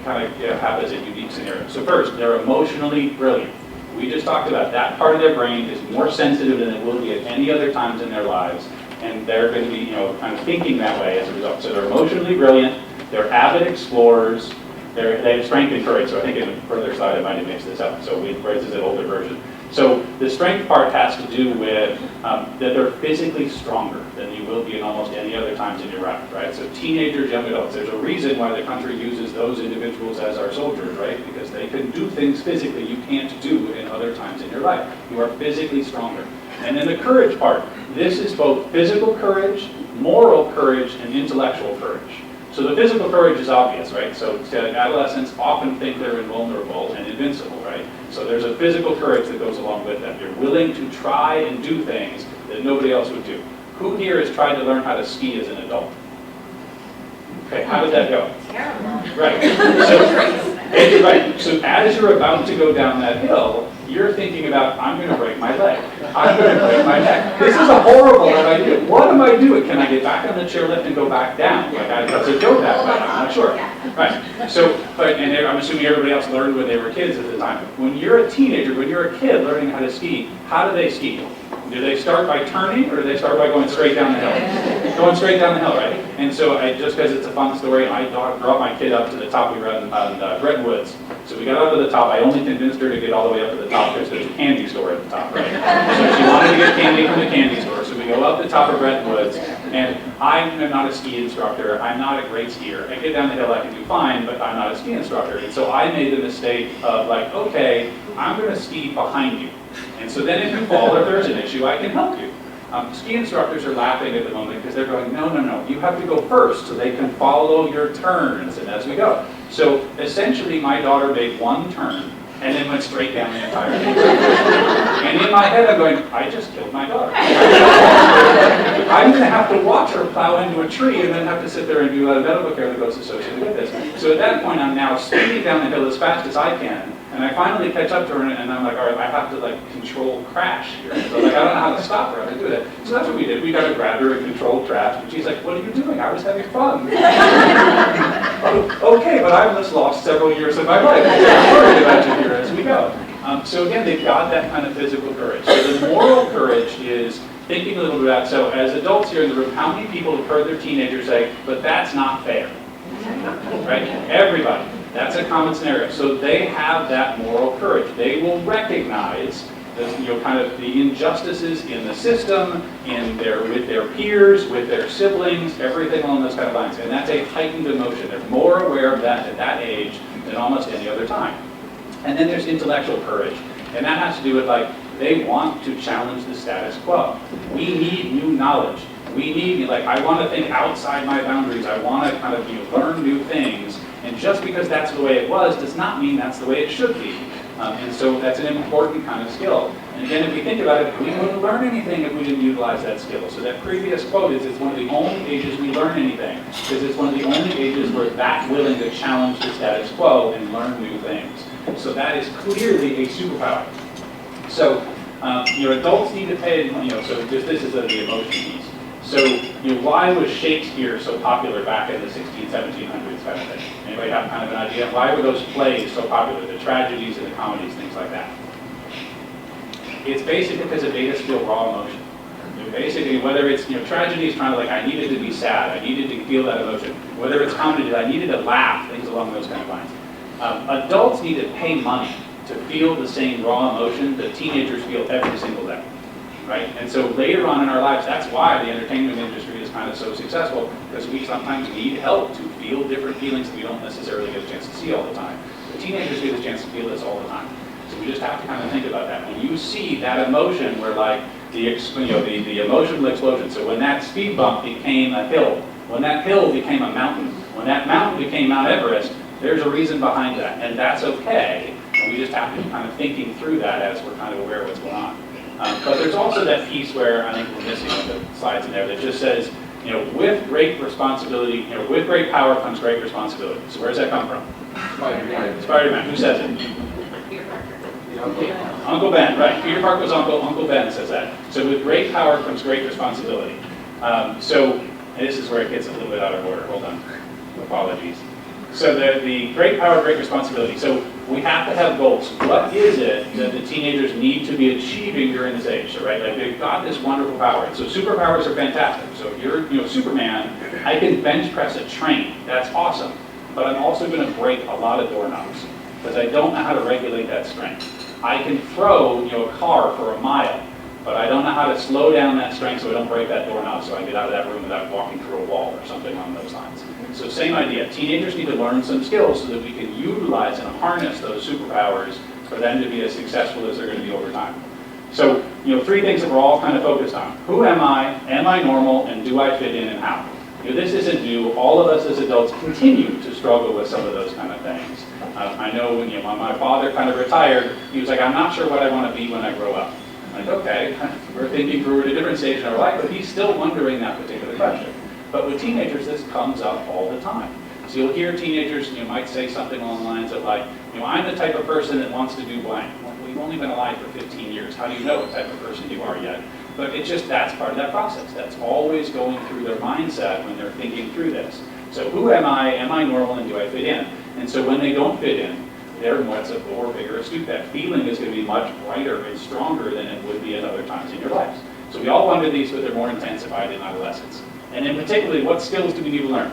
D: kind of have as a unique scenario. So first, they're emotionally brilliant. We just talked about that part of their brain is more sensitive than it will be at any other times in their lives, and they're going to be kind of thinking that way as a result. So they're emotionally brilliant. They're avid explorers. They have strength and courage. So I think in the further slide I might have mixed this up. So this is an older version. So the strength part has to do with that they're physically stronger than you will be in almost any other times in your life, right? So teenagers, young adults, there's a reason why the country uses those individuals as our soldiers, right? Because they can do things physically you can't do in other times in your life. You are physically stronger. And then the courage part. This is both physical courage, moral courage, and intellectual courage. So the physical courage is obvious, right? So adolescents often think they're invulnerable and invincible, right? So there's a physical courage that goes along with that. You're willing to try and do things that nobody else would do. Who here has tried to learn how to ski as an adult? Okay, how did that go?
E: Terrible.
D: Right. So as you're about to go down that hill, you're thinking about, I'm going to break my leg. I'm going to break my neck. This is a horrible idea. What am I doing? Can I get back on the chairlift and go back down? Does it go that way? I'm not sure. Right. So, and I'm assuming everybody else learned when they were kids at the time. When you're a teenager, when you're a kid learning how to ski, how do they ski? Do they start by turning, or do they start by going straight down the hill? Going straight down the hill, right? And so, just because it's a fun story, I brought my kid up to the top. We were on Bretton Woods. So we got up to the top. I only convinced her to get all the way up to the top because there's a candy store at the top, right? So she wanted to get candy from the candy store. So we go up the top of Bretton Woods, and I'm not a ski instructor. I'm not a great skier. I get down the hill, I can do fine, but I'm not a ski instructor. And so I made the mistake of like, okay, I'm going to ski behind you. And so then if you fall or there's an issue, I can help you. Ski instructors are laughing at the moment because they're going, no, you have to go first so they can follow your turns and as we go. So essentially my daughter made one turn and then went straight down the entire thing. And in my head I'm going, I just killed my daughter. I'm going to have to watch her plow into a tree and then have to sit there and do a medical care that goes associated with this. So at that point I'm now speeding down the hill as fast as I can. And I finally catch up to her, and I'm like, all right, I have to like control crash here. So like, I don't know how to stop her. I have to do that. So that's what we did. We got to grab her and control crash. And she's like, what are you doing? I was having fun. Okay, but I've just lost several years of my life. I'm worried about you here as we go. So again, they've got that kind of physical courage. So the moral courage is thinking a little bit about, so as adults here in the room, how many people have heard their teenagers say, but that's not fair? Right? Everybody. That's a common scenario. So they have that moral courage. They will recognize the, kind of the injustices in the system, with their peers, with their siblings, everything along those kind of lines. And that's a heightened emotion. They're more aware of that at that age than almost any other time. And then there's intellectual courage. And that has to do with like, they want to challenge the status quo. We need new knowledge. We need, like, I want to think outside my boundaries. I want to kind of learn new things. And just because that's the way it was does not mean that's the way it should be. And so that's an important kind of skill. And again, if we think about it, we wouldn't learn anything if we didn't utilize that skill. So that previous quote is, it's one of the only ages we learn anything, because it's one of the only ages we're that willing to challenge the status quo and learn new things. So that is clearly a superpower. So adults need to pay, so this is the emotion piece. So, why was Shakespeare so popular back in the 1600s, 1700s kind of thing? Anybody have kind of an idea? Why were those plays so popular, the tragedies and the comedies, things like that? It's basically because it made us feel raw emotion. Basically, whether it's, tragedies trying to like, I needed to be sad, I needed to feel that emotion. Whether it's comedy, I needed to laugh, things along those kind of lines. Adults need to pay money to feel the same raw emotion that teenagers feel every single day. Right? And so later on in our lives, that's why the entertainment industry is kind of so successful, because we sometimes need help to feel different feelings that we don't necessarily get a chance to see all the time. The teenagers get a chance to feel this all the time. So we just have to kind of think about that. When you see that emotion where like the emotional explosion, so when that speed bump became a hill, When that hill became a mountain, when that mountain became Mount Everest, there's a reason behind that, and that's okay. And we just have to be kind of thinking through that as we're kind of aware of what's going on. But there's also that piece where I think we're missing one of the slides in there that just says, with great responsibility, with great power comes great responsibility. So where does that come from? Spider-Man. Spider-Man. Who says it? Uncle Ben, right? Peter Parker's uncle. Uncle Ben says that. So with great power comes great responsibility. And this is where it gets a little bit out of order. Hold on. Apologies. So the great power, great responsibility. So we have to have goals. What is it that the teenagers need to be achieving during this age? So, right, like they've got this wonderful power. So superpowers are fantastic. So if you're Superman, I can bench press a train. That's awesome. But I'm also going to break a lot of doorknobs because I don't know how to regulate that strength. I can throw a car for a mile, but I don't know how to slow down that strength so I don't break that doorknob so I get out of that room without walking through a wall or something along those lines. So same idea. Teenagers need to learn some skills so that we can utilize and harness those superpowers for them to be as successful as they're going to be over time. So, three things that we're all kind of focused on. Who am I normal, and do I fit in and how? This isn't new. All of us as adults continue to struggle with some of those kind of things. I know when my father kind of retired, he was like, I'm not sure what I want to be when I grow up. I'm like, okay, we're thinking through at a different stage in our life, but he's still wondering that particular question. But with teenagers, this comes up all the time. So you'll hear teenagers, might say something along the lines of like, I'm the type of person that wants to do blank. Well, we've only been alive for 15 years. How do you know what type of person you are yet? But it's just, that's part of that process. That's always going through their mindset when they're thinking through this. So who am I normal, and do I fit in? And so when they don't fit in, they're much more vigorous. That feeling is going to be much brighter and stronger than it would be at other times in your lives. So we all wonder these, but they're more intensified in adolescence. And in particularly, what skills do we need to learn?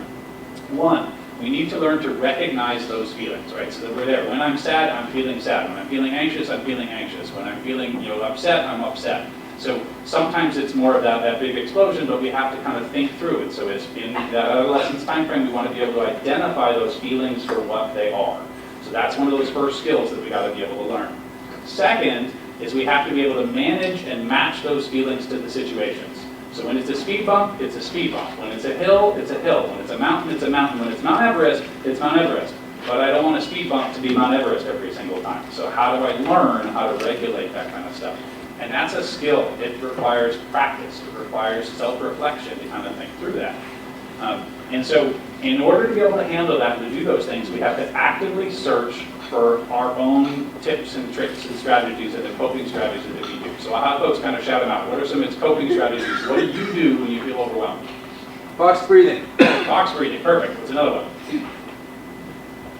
D: One, we need to learn to recognize those feelings, right? So that we're there. When I'm sad, I'm feeling sad. When I'm feeling anxious, I'm feeling anxious. When I'm feeling upset, I'm upset. So sometimes it's more of that big explosion, but we have to kind of think through it. So it's in that adolescence time frame, we want to be able to identify those feelings for what they are. So that's one of those first skills that we got to be able to learn. Second is we have to be able to manage and match those feelings to the situations. So when it's a speed bump, it's a speed bump. When it's a hill, it's a hill. When it's a mountain, it's a mountain. When it's Mount Everest, it's Mount Everest. But I don't want a speed bump to be Mount Everest every single time. So how do I learn how to regulate that kind of stuff? And that's a skill. It requires practice. It requires self-reflection to kind of think through that. And so in order to be able to handle that and to do those things, we have to actively search for our own tips and tricks and strategies and the coping strategies that we do. So I'll have folks kind of shout them out. What are some of its coping strategies? What do you do when you feel overwhelmed?
E: Box breathing.
D: Box breathing, perfect. What's another one?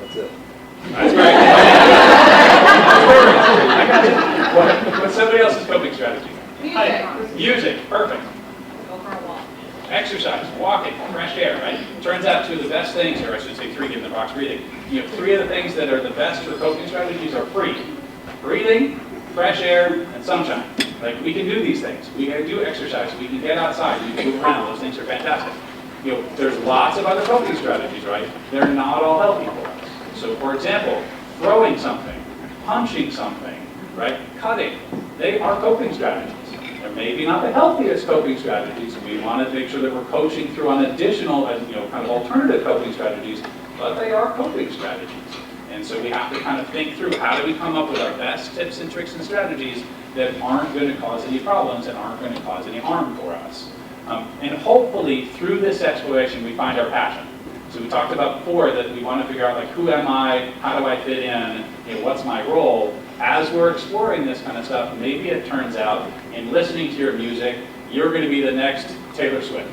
E: That's it.
D: That's great. I got you. What's somebody else's coping strategy? Music, perfect.
F: Go for a walk.
D: Exercise, walking, fresh air, right? Turns out two of the best things, or I should say three given the box breathing. Three of the things that are the best for coping strategies are breathing, fresh air, and sunshine. Like, we can do these things. We can do exercise. We can get outside. We can move around. Those things are fantastic. There's lots of other coping strategies, right? They're not all healthy for us. So, for example, throwing something, punching something, right? Cutting. They are coping strategies. They're maybe not the healthiest coping strategies. We want to make sure that we're coaching through on additional, kind of alternative coping strategies, but they are coping strategies. And so we have to kind of think through how do we come up with our best tips and tricks and strategies that aren't going to cause any problems and aren't going to cause any harm for us. And hopefully through this exploration we find our passion. So we talked about before that we want to figure out like who am I, how do I fit in, what's my role. As we're exploring this kind of stuff, maybe it turns out in listening to your music, you're going to be the next Taylor Swift.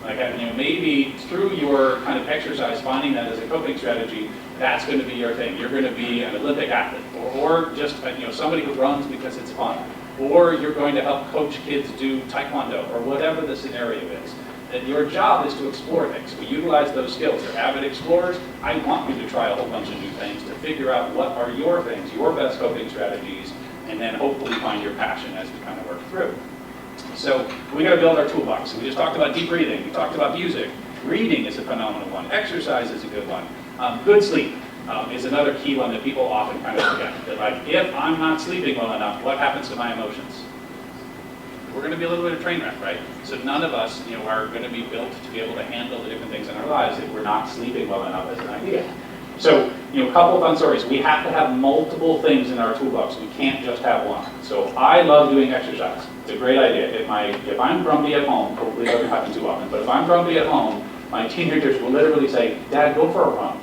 D: Like, maybe through your kind of exercise, finding that as a coping strategy, that's going to be your thing. You're going to be an Olympic athlete, or just somebody who runs because it's fun, or you're going to help coach kids do taekwondo, or whatever the scenario is. That your job is to explore things. We utilize those skills. They're avid explorers. I want you to try a whole bunch of new things to figure out what are your things, your best coping strategies, and then hopefully find your passion as we kind of work through. So we got to build our toolbox. We just talked about deep breathing. We talked about music. Reading is a phenomenal one. Exercise is a good one. Good sleep is another key one that people often kind of forget. That like, if I'm not sleeping well enough, what happens to my emotions? we're going to be a little bit of train wreck, right? So none of us, are going to be built to be able to handle the different things in our lives if we're not sleeping well enough as an idea. So, a couple of fun stories. We have to have multiple things in our toolbox. We can't just have one. So I love doing exercise. It's a great idea. If I'm grumpy at home, hopefully it doesn't happen too often, but if I'm grumpy at home, my teenagers will literally say, Dad, go for a run.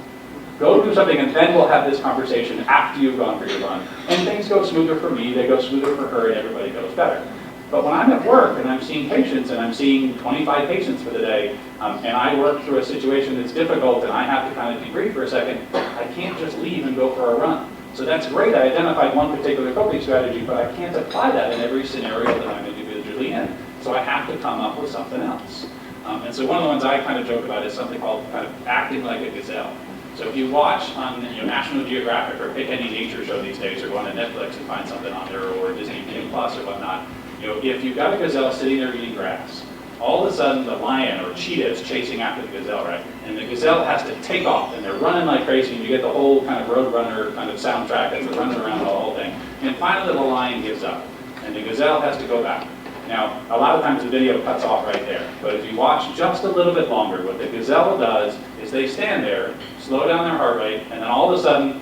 D: Go do something, and then we'll have this conversation after you've gone for your run. And things go smoother for me, they go smoother for her, and everybody goes better. But when I'm at work and I'm seeing patients, and I'm seeing 25 patients for the day, and I work through a situation that's difficult, and I have to kind of debrief for a second, I can't just leave and go for a run. So that's great, I identified one particular coping strategy, but I can't apply that in every scenario that I'm individually in. So I have to come up with something else. And so one of the ones I kind of joke about is something called kind of acting like a gazelle. So if you watch on National Geographic, or pick any nature show these days, or go on to Netflix and find something on there, or Disney Plus or whatnot, if you've got a gazelle sitting there eating grass, all of a sudden the lion or cheetah is chasing after the gazelle, right? And the gazelle has to take off, and they're running like crazy, and you get the whole kind of Roadrunner kind of soundtrack as they're running around the whole thing. And finally the lion gives up, and the gazelle has to go back. Now, a lot of times the video cuts off right there, but if you watch just a little bit longer, what the gazelle does is they stand there, slow down their heart rate, and then all of a sudden,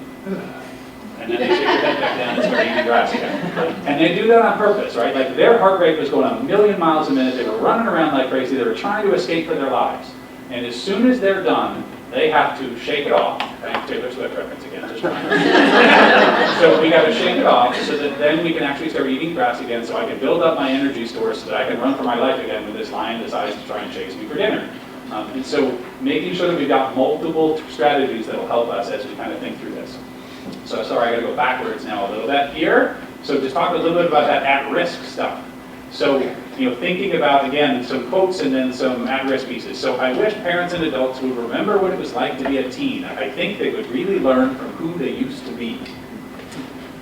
D: and then they shake their head back down and start eating grass again. And they do that on purpose, right? Like their heart rate was going 1,000,000 miles a minute, they were running around like crazy, they were trying to escape for their lives. And as soon as they're done, they have to shake it off. Thanks, Taylor Swift reference again, just trying. So we got to shake it off so that then we can actually start eating grass again, so I can build up my energy stores so that I can run for my life again when this lion decides to try and chase me for dinner. And so making sure that we've got multiple strategies that will help us as we kind of think through this. So sorry, I got to go backwards now a little bit here. So just talk a little bit about that at-risk stuff. So, thinking about, again, some quotes and then some at-risk pieces. So I wish parents and adults would remember what it was like to be a teen. I think they would really learn from who they used to be.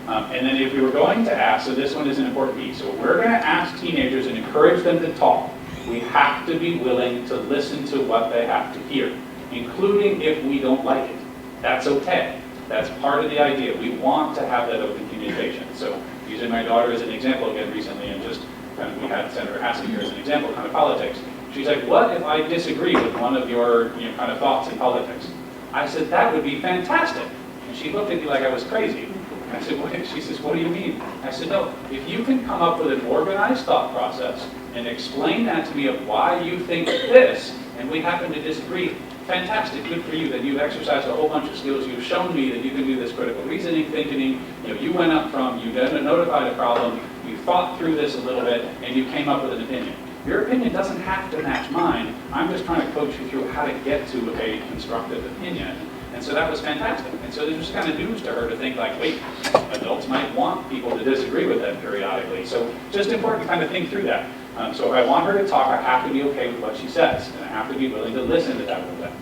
D: And then if we were going to ask, so this one is an important piece. So we're going to ask teenagers and encourage them to talk. We have to be willing to listen to what they have to hear, including if we don't like it. That's okay. That's part of the idea. We want to have that open communication. So using my daughter as an example again recently, and just kind of we had Senator Hassel here as an example, kind of politics. She's like, what if I disagree with one of your kind of thoughts in politics? I said, that would be fantastic. And she looked at me like I was crazy. I said, what? She says, what do you mean? I said, no, if you can come up with an organized thought process and explain that to me of why you think this, and we happen to disagree, fantastic, good for you, that you've exercised a whole bunch of skills. You've shown me that you can do this critical reasoning, thinking, you went up from, you notified a problem, you thought through this a little bit, and you came up with an opinion. Your opinion doesn't have to match mine. I'm just trying to coach you through how to get to a constructive opinion. And so that was fantastic. And so this was kind of news to her to think like, wait, adults might want people to disagree with them periodically. So just important to kind of think through that. So if I want her to talk, I have to be okay with what she says, and I have to be willing to listen to that a little bit.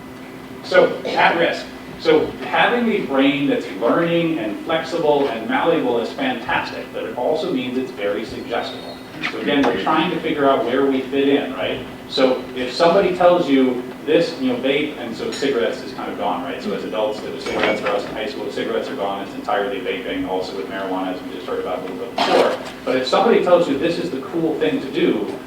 D: So at risk. So having a brain that's learning and flexible and malleable is fantastic, but it also means it's very suggestible. So again, we're trying to figure out where we fit in, right? So if somebody tells you this, vape, and so cigarettes is kind of gone, right? So as adults, there was cigarettes for us in high school, cigarettes are gone, it's entirely vaping, also with marijuana, as we just heard about a little bit before. But if somebody tells you this is the cool thing to do,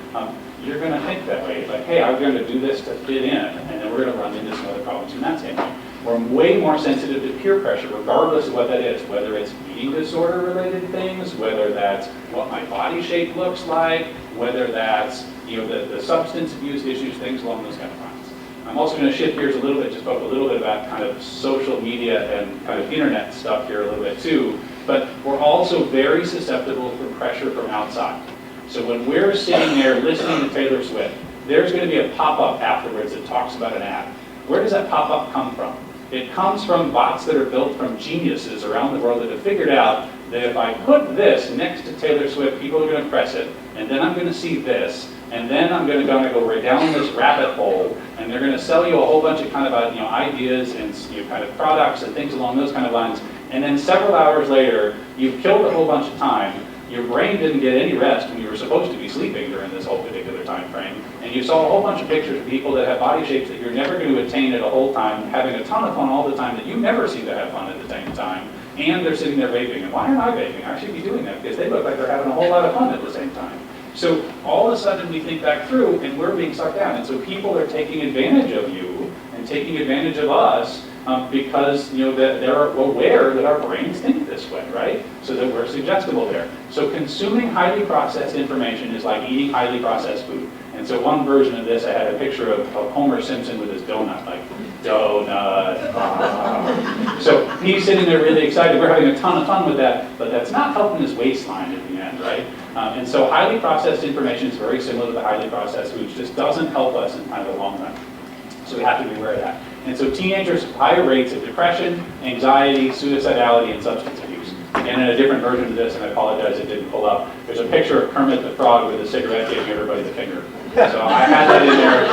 D: you're going to think that way. It's like, hey, I'm going to do this to fit in, and then we're going to run into some other problems from that standpoint. We're way more sensitive to peer pressure, regardless of what that is, whether it's eating disorder-related things, whether that's what my body shape looks like, whether that's the substance abuse issues, things along those kind of lines. I'm also going to shift gears a little bit, just talk a little bit about kind of social media and kind of internet stuff here a little bit too, but we're also very susceptible to pressure from outside. So when we're sitting there listening to Taylor Swift, there's going to be a pop-up afterwards that talks about an ad. Where does that pop-up come from? It comes from bots that are built from geniuses around the world that have figured out that if I put this next to Taylor Swift, people are going to press it, and then I'm going to see this, and then I'm going to go right down this rabbit hole, and they're going to sell you a whole bunch of kind of ideas and kind of products and things along those kind of lines. And then several hours later, you've killed a whole bunch of time. Your brain didn't get any rest when you were supposed to be sleeping during this whole particular time frame. And you saw a whole bunch of pictures of people that have body shapes that you're never going to attain at a whole time, having a ton of fun all the time that you never seem to have fun at the same time. And they're sitting there vaping. And why am I vaping? I should be doing that because they look like they're having a whole lot of fun at the same time. So all of a sudden we think back through and we're being sucked down. And so people are taking advantage of you and taking advantage of us because that they're aware that our brains think this way, right? So that we're suggestible there. So consuming highly processed information is like eating highly processed food. And so one version of this, I had a picture of Homer Simpson with his donut, like donut. So he's sitting there really excited. We're having a ton of fun with that, but that's not helping his waistline at the end, right? And so highly processed information is very similar to the highly processed foods, just doesn't help us in kind of the long run. So we have to be aware of that. And so teenagers have higher rates of depression, anxiety, suicidality, and substance abuse. And in a different version of this, and I apologize it didn't pull up, there's a picture of Kermit the Frog with a cigarette giving everybody the finger. So I had that in there.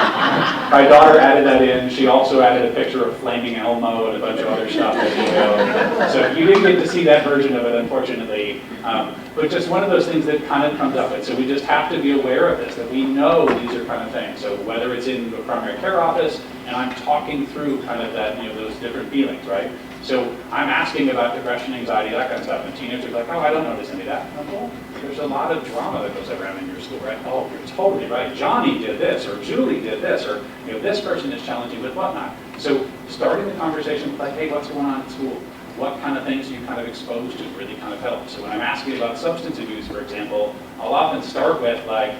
D: My daughter added that in. She also added a picture of Flaming Elmo and a bunch of other stuff as you go. So you didn't get to see that version of it, unfortunately. But just one of those things that kind of comes up. And so we just have to be aware of this, that we know these are kind of things. So whether it's in the primary care office, and I'm talking through kind of that, those different feelings, right? So I'm asking about depression, anxiety, that kind of stuff, and teenagers are like, oh, I don't notice any of that. Well, there's a lot of drama that goes around in your school, right? Oh, you're totally right. Johnny did this, or Julie did this, or this person is challenging with whatnot. So starting the conversation with like, hey, what's going on at school? What kind of things are you kind of exposed to really kind of helps. So when I'm asking about substance abuse, for example, I'll often start with like,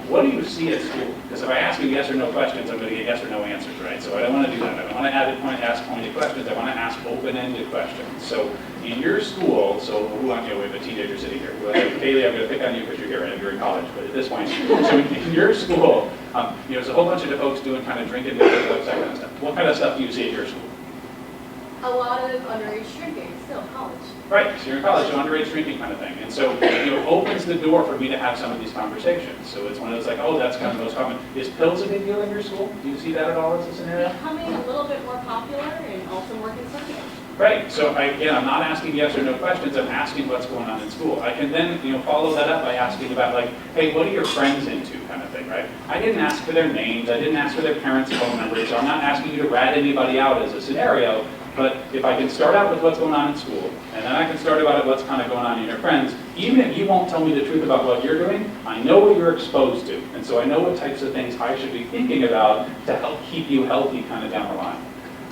D: what do you see at school? Because if I ask you yes or no questions, I'm going to get yes or no answers, right? So I don't want to do that. I don't want to ask pointed questions. I want to ask open-ended questions. So in your school, so we have a teenager sitting here. Kaylee, I'm going to pick on you because you're here and you're in college, but at this point, so in your school, there's a whole bunch of folks doing kind of drinking, that kind of stuff. What kind of stuff do you see at your school?
F: A lot of underage drinking, still college.
D: Right, so you're in college, so underage drinking kind of thing. And so, opens the door for me to have some of these conversations. So it's one of those like, oh, that's kind of the most common. Is pills a big deal in your school? Do you see that at all as a scenario?
F: Becoming a little bit more popular and also more conservative.
D: Right, so again, I'm not asking yes or no questions, I'm asking what's going on in school. I can then, follow that up by asking about like, hey, what are your friends into kind of thing, right? I didn't ask for their names, I didn't ask for their parents' phone numbers, so I'm not asking you to rat anybody out as a scenario. But if I can start out with what's going on in school, and then I can start about what's kind of going on in your friends, even if you won't tell me the truth about what you're doing, I know what you're exposed to. And so I know what types of things I should be thinking about to help keep you healthy kind of down the line.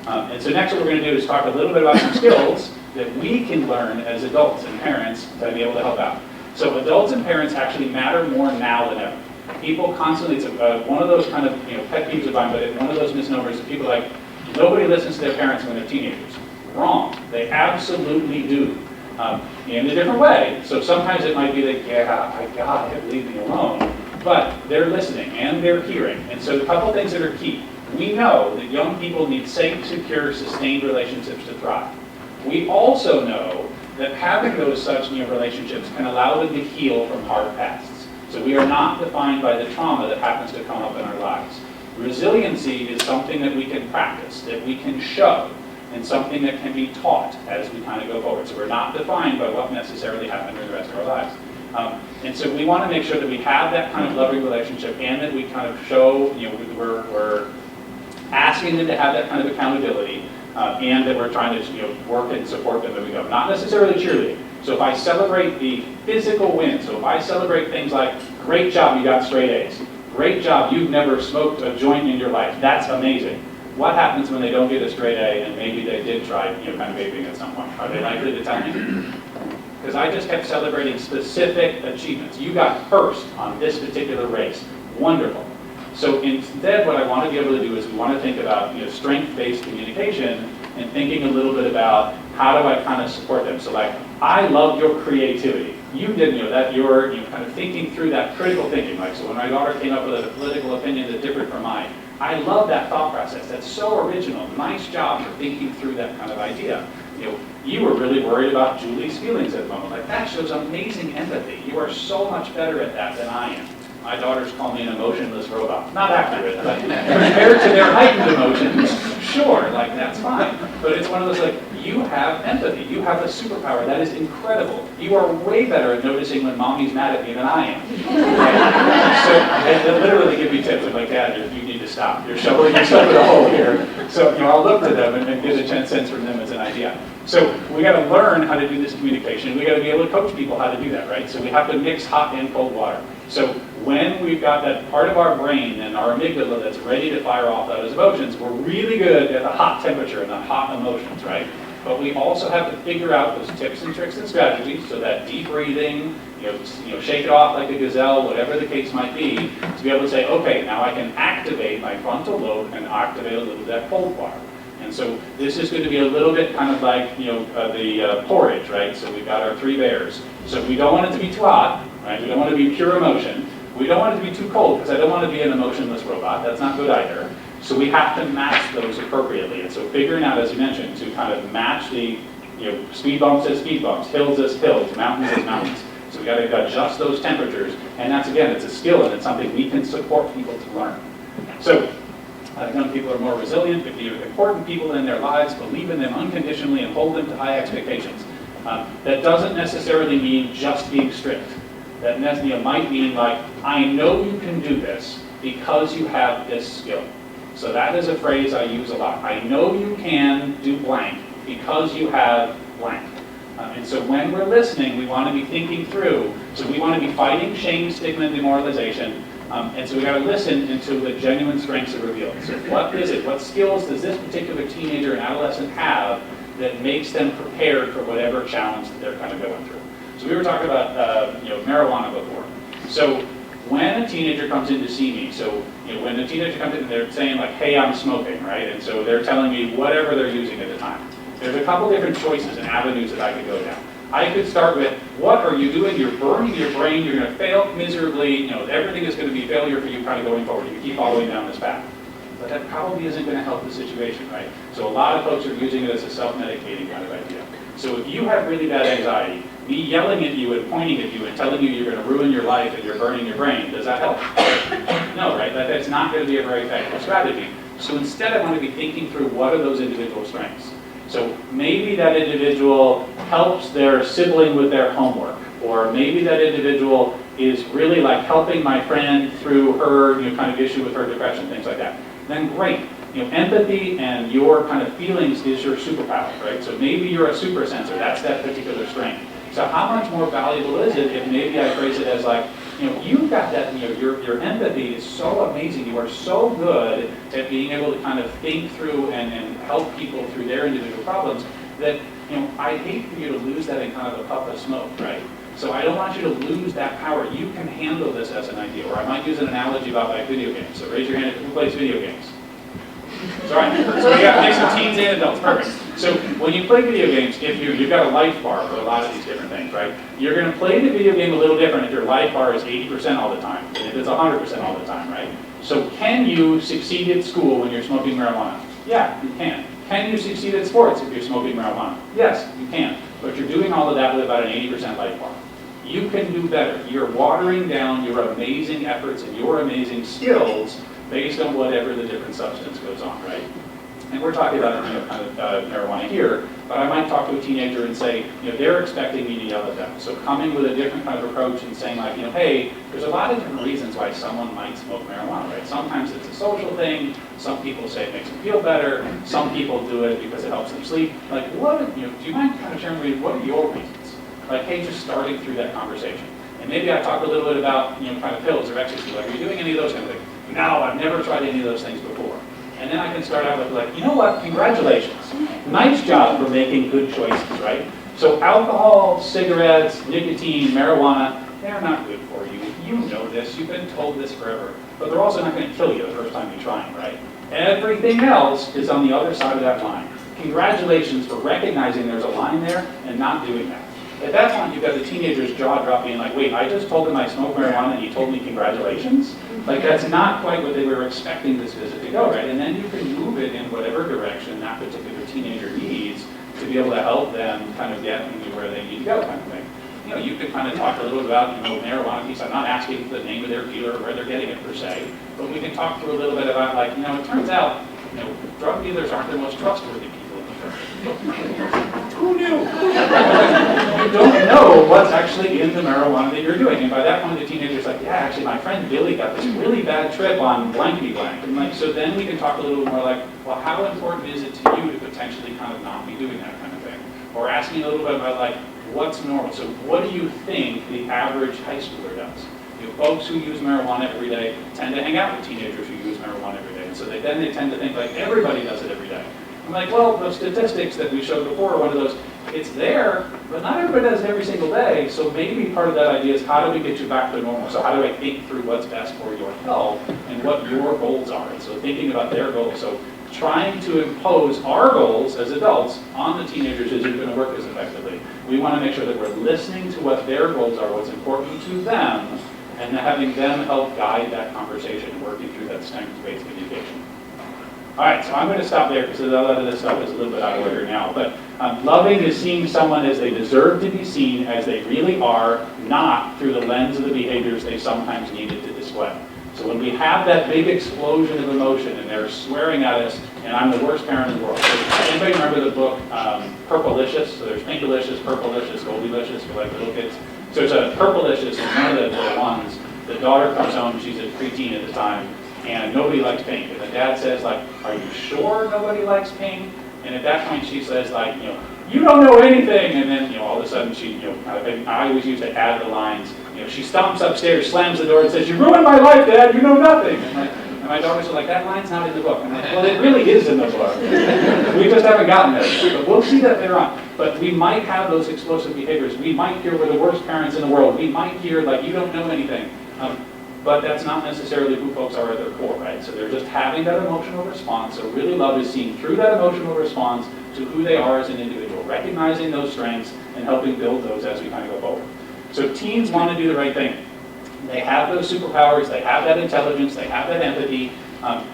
D: And so next what we're going to do is talk a little bit about some skills that we can learn as adults and parents to be able to help out. So adults and parents actually matter more now than ever. People constantly, it's one of those kind of pet peeves of mine, but it's one of those misnomers that people like, nobody listens to their parents when they're teenagers. Wrong. They absolutely do. In a different way. So sometimes it might be like, yeah, I got it, leave me alone. But they're listening and they're hearing. And so a couple things that are key. We know that young people need safe, secure, sustained relationships to thrive. We also know that having those such relationships can allow them to heal from hard pasts. So we are not defined by the trauma that happens to come up in our lives. Resiliency is something that we can practice, that we can show, and something that can be taught as we kind of go forward. So we're not defined by what necessarily happened during the rest of our lives. And so we want to make sure that we have that kind of loving relationship and that we kind of show, we're asking them to have that kind of accountability and that we're trying to work and support them as we go. Not necessarily cheerleading. So if I celebrate the physical win, so if I celebrate things like, great job, you got straight A's. Great job, you've never smoked a joint in your life. That's amazing. What happens when they don't get a straight A and maybe they did try kind of vaping at some point? Are they likely to tell me? Because I just kept celebrating specific achievements. You got first on this particular race. Wonderful. So instead, what I want to be able to do is we want to think about strength-based communication and thinking a little bit about how do I kind of support them. So like, I love your creativity. You did that you're kind of thinking through that critical thinking. Like, so when my daughter came up with a political opinion that's different from mine, I love that thought process. That's so original. Nice job for thinking through that kind of idea. You were really worried about Julie's feelings at the moment. Like, that shows amazing empathy. You are so much better at that than I am. My daughters call me an emotionless robot. Not accurate, but compared to their heightened emotions, sure, like that's fine. But it's one of those like, you have empathy. You have a superpower. That is incredible. You are way better at noticing when mommy's mad at me than I am. So they literally give me tips. I'm like, Dad, you need to stop. You're shoveling yourself in a hole here. So I'll look to them and get a sense from them as an idea. So we got to learn how to do this communication. We got to be able to coach people how to do that, right? So we have to mix hot and cold water. So when we've got that part of our brain and our amygdala that's ready to fire off those emotions, we're really good at the hot temperature and the hot emotions, right? But we also have to figure out those tips and tricks and strategies, so that deep breathing, shake it off like a gazelle, whatever the case might be, to be able to say, okay, now I can activate my frontal lobe and activate a little of that cold water. And so this is going to be a little bit kind of like, the porridge, right? So we've got our 3 bears. So we don't want it to be too hot, right? We don't want it to be pure emotion. We don't want it to be too cold, because I don't want to be an emotionless robot. That's not good either. So we have to match those appropriately. And so figuring out, as you mentioned, to kind of match the, speed bumps as speed bumps, hills as hills, mountains as mountains. So we got to adjust those temperatures. And that's, again, it's a skill, and it's something we can support people to learn. So young people are more resilient. If you important people in their lives, believe in them unconditionally and hold them to high expectations. That doesn't necessarily mean just being strict. That might mean like, I know you can do this because you have this skill. So that is a phrase I use a lot. I know you can do blank because you have blank. And so when we're listening, we want to be thinking through. So we want to be fighting shame, stigma, and demoralization. And so we got to listen until the genuine strengths are revealed. So what is it? What skills does this particular teenager and adolescent have that makes them prepared for whatever challenge that they're kind of going through? So we were talking about marijuana before. So when a teenager comes in to see me, so when a teenager comes in and they're saying like, hey, I'm smoking, right? And so they're telling me whatever they're using at the time. There's a couple different choices and avenues that I could go down. I could start with, what are you doing? You're burning your brain, you're going to fail miserably, everything is going to be failure for you kind of going forward. You keep following down this path. But that probably isn't going to help the situation, right? So a lot of folks are using it as a self-medicating kind of idea. So if you have really bad anxiety, me yelling at you and pointing at you and telling you you're going to ruin your life and you're burning your brain, does that help? No, right? That's not going to be a very effective strategy. So instead I want to be thinking through what are those individual strengths. So maybe that individual helps their sibling with their homework, or maybe that individual is really like helping my friend through her kind of issue with her depression, things like that. Then great. Empathy and your kind of feelings is your superpower, right? So maybe you're a super sensor. That's that particular strength. So how much more valuable is it if maybe I phrase it as like, you've got that, your empathy is so amazing. You are so good at being able to kind of think through and help people through their individual problems that, I hate for you to lose that in kind of a puff of smoke, right? So I don't want you to lose that power. You can handle this as an idea. Or I might use an analogy about like video games. So raise your hand who plays video games. All right, so we got a mix of teens and adults, perfect. So when you play video games, if you've got a life bar for a lot of these different things, right? You're going to play the video game a little different if your life bar is 80% all the time, and if it's 100% all the time, right? So can you succeed at school when you're smoking marijuana? Yeah, you can. Can you succeed at sports if you're smoking marijuana? Yes, you can. But you're doing all of that with about an 80% life bar. You can do better. You're watering down your amazing efforts and your amazing skills based on whatever the different substance goes on, right? And we're talking about kind of marijuana here, but I might talk to a teenager and say, they're expecting me to yell at them. So coming with a different kind of approach and saying like, hey, there's a lot of different reasons why someone might smoke marijuana, right? Sometimes it's a social thing. Some people say it makes them feel better. Some people do it because it helps them sleep. Like, do you mind kind of sharing with me, what are your reasons? Like, hey, just starting through that conversation. And maybe I talk a little bit about, kind of pills or ecstasy. Like, are you doing any of those kind of things? No, I've never tried any of those things before. And then I can start out with like, you know what, congratulations. Nice job for making good choices, right? So alcohol, cigarettes, nicotine, marijuana, they're not good for you. You know this, you've been told this forever. But they're also not going to kill you the first time you try them, right? Everything else is on the other side of that line. Congratulations for recognizing there's a line there and not doing that. At that point, you've got the teenager's jaw dropping like, wait, I just told him I smoke marijuana and he told me congratulations? Like, that's not quite what they were expecting this visit to go, right? And then you can move it in whatever direction that particular teenager needs to be able to help them kind of get where they need to go, kind of thing. You could kind of talk a little about, marijuana piece. I'm not asking for the name of their dealer or where they're getting it per se, but we can talk through a little bit about like, it turns out, drug dealers aren't the most trustworthy people in the country. Who knew? You don't know what's actually in the marijuana that you're doing. And by that point, the teenager's like, yeah, actually, my friend Billy got this really bad trip on blankety blank. And like, so then we can talk a little more like, well, how important is it to you to potentially kind of not be doing that kind of thing? Or asking a little bit about like, what's normal? So what do you think the average high schooler does? Folks who use marijuana every day tend to hang out with teenagers who use marijuana every day. And so then they tend to think like everybody does it every day. I'm like, well, the statistics that we showed before, one of those, it's there, but not everybody does it every single day. So maybe part of that idea is how do we get you back to normal? So how do I think through what's best for your health and what your goals are? And so thinking about their goals. So trying to impose our goals as adults on the teenagers isn't going to work as effectively. We want to make sure that we're listening to what their goals are, what's important to them, and having them help guide that conversation, working through that strengths-based communication. All right, so I'm going to stop there because a lot of this stuff is a little bit out of order now. But loving is seeing someone as they deserve to be seen, as they really are, not through the lens of the behaviors they sometimes needed to display. So when we have that big explosion of emotion and they're swearing at us, and I'm the worst parent in the world. So anybody remember the book Purplelicious? So there's Pinkalicious, Purplelicious, Goldilicious for like little kids. So it's a Purplelicious, and one of the ones, the daughter comes home, she's a preteen at the time, and nobody likes pink. And the dad says, like, are you sure nobody likes pink? And at that point she says, like, you don't know anything. And then, all of a sudden she, I always used to add the lines, she stomps upstairs, slams the door and says, you ruined my life, Dad, you know nothing. And my daughters are like, that line's not in the book. I'm like, well, it really is in the book. We just haven't gotten there yet. But we'll see that later on. But we might have those explosive behaviors. We might hear we're the worst parents in the world. We might hear, like, you don't know anything. But that's not necessarily who folks are at their core, right? So they're just having that emotional response. So really love is seeing through that emotional response to who they are as an individual, recognizing those strengths and helping build those as we kind of go forward. So teens want to do the right thing. They have those superpowers, they have that intelligence, they have that empathy,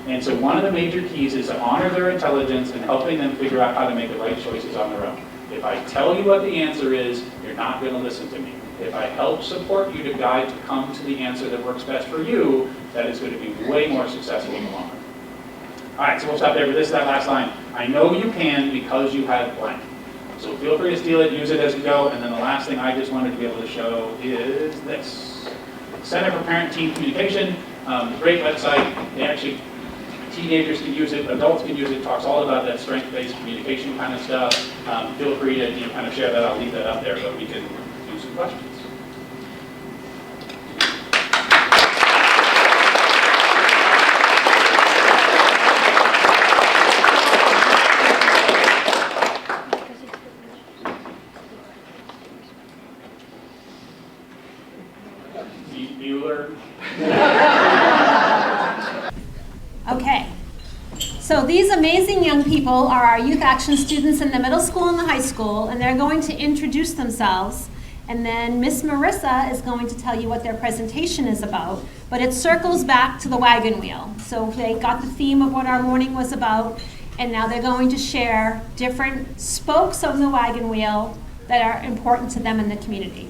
D: and so one of the major keys is to honor their intelligence and helping them figure out how to make the right choices on their own. If I tell you what the answer is, you're not going to listen to me. If I help support you to guide to come to the answer that works best for you, that is going to be way more successful in the long run. All right, so we'll stop there, but this is that last line. I know you can because you have blank. So feel free to steal it, use it as you go, and then the last thing I just wanted to be able to show is this. Center for Parent-Teen Communication, great website. They actually, teenagers can use it, adults can use it, talks all about that strength-based communication kind of stuff. Feel free to kind of share that, I'll leave that up there, but we can do some questions.
G: Okay, so these amazing young people are our youth action students in the middle school and the high school, and they're going to introduce themselves, and then Miss Marissa is going to tell you what their presentation is about, but it circles back to the wagon wheel. So they got the theme of what our morning was about, and now they're going to share different spokes on the wagon wheel that are important to them in the community.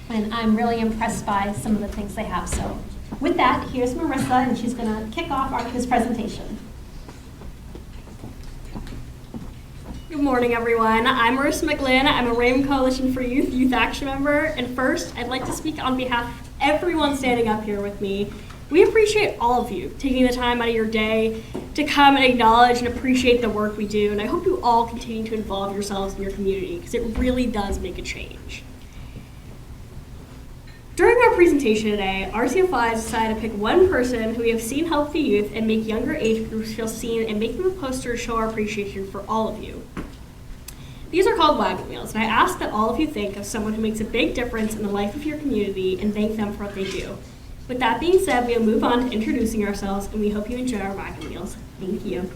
G: And I'm really impressed by some of the things they have. So with that, here's Marissa, and she's going to kick off this presentation.
H: Good morning, everyone. I'm Marissa McGlynn. I'm a Raymond Coalition for Youth Action member. And first, I'd like to speak on behalf of everyone standing up here with me. We appreciate all of you taking the time out of your day to come and acknowledge and appreciate the work we do. And I hope you all continue to involve yourselves in your community because it really does make a change. During our presentation today, RCFY has decided to pick one person who we have seen help the youth and make younger age groups feel seen and make them a poster to show our appreciation for all of you. These are called wagon wheels, and I ask that all of you think of someone who makes a big difference in the life of your community and thank them for what they do. With that being said, we'll move on to introducing ourselves, and we hope you enjoy our wagon wheels. Thank you.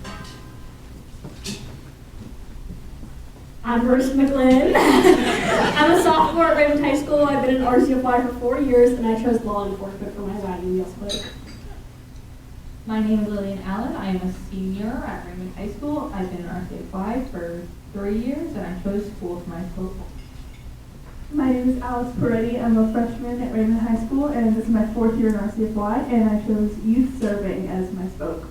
H: I'm Marissa McGlynn. I'm a sophomore at Raymond High School. I've been in RCFY for 4 years, and I chose law enforcement for my wagon wheel split.
I: My name is Lillian Allen. I am a senior at Raymond High School. I've been in RCFY for 3 years, and I chose school for my spoke.
J: My name is Alice Peretti. I'm a freshman at Raymond High School, and this is my 4th year in RCFY, and I chose youth serving as my spoke.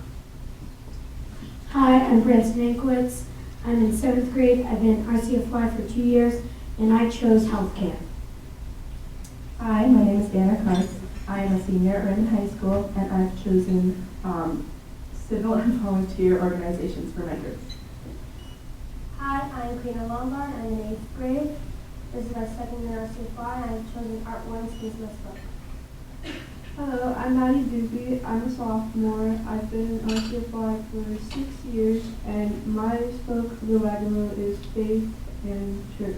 K: Hi, I'm Branson Ankowitz. I'm in 7th grade. I've been in RCFY for 2 years, and I chose healthcare.
J: Hi, my name is Anna Kreis. I am a senior at Raymond High School, and I've chosen civil and volunteer organizations for my groups.
L: Hi, I'm Karina Lombard. I'm in 8th grade. This is my 2nd year at RCFY. I've chosen Art Ones as my spoke.
J: Hello, I'm Maddie Doopy. I'm a sophomore. I've been in RCFY for 6 years, and my spoke for the wagon wheel is faith and church.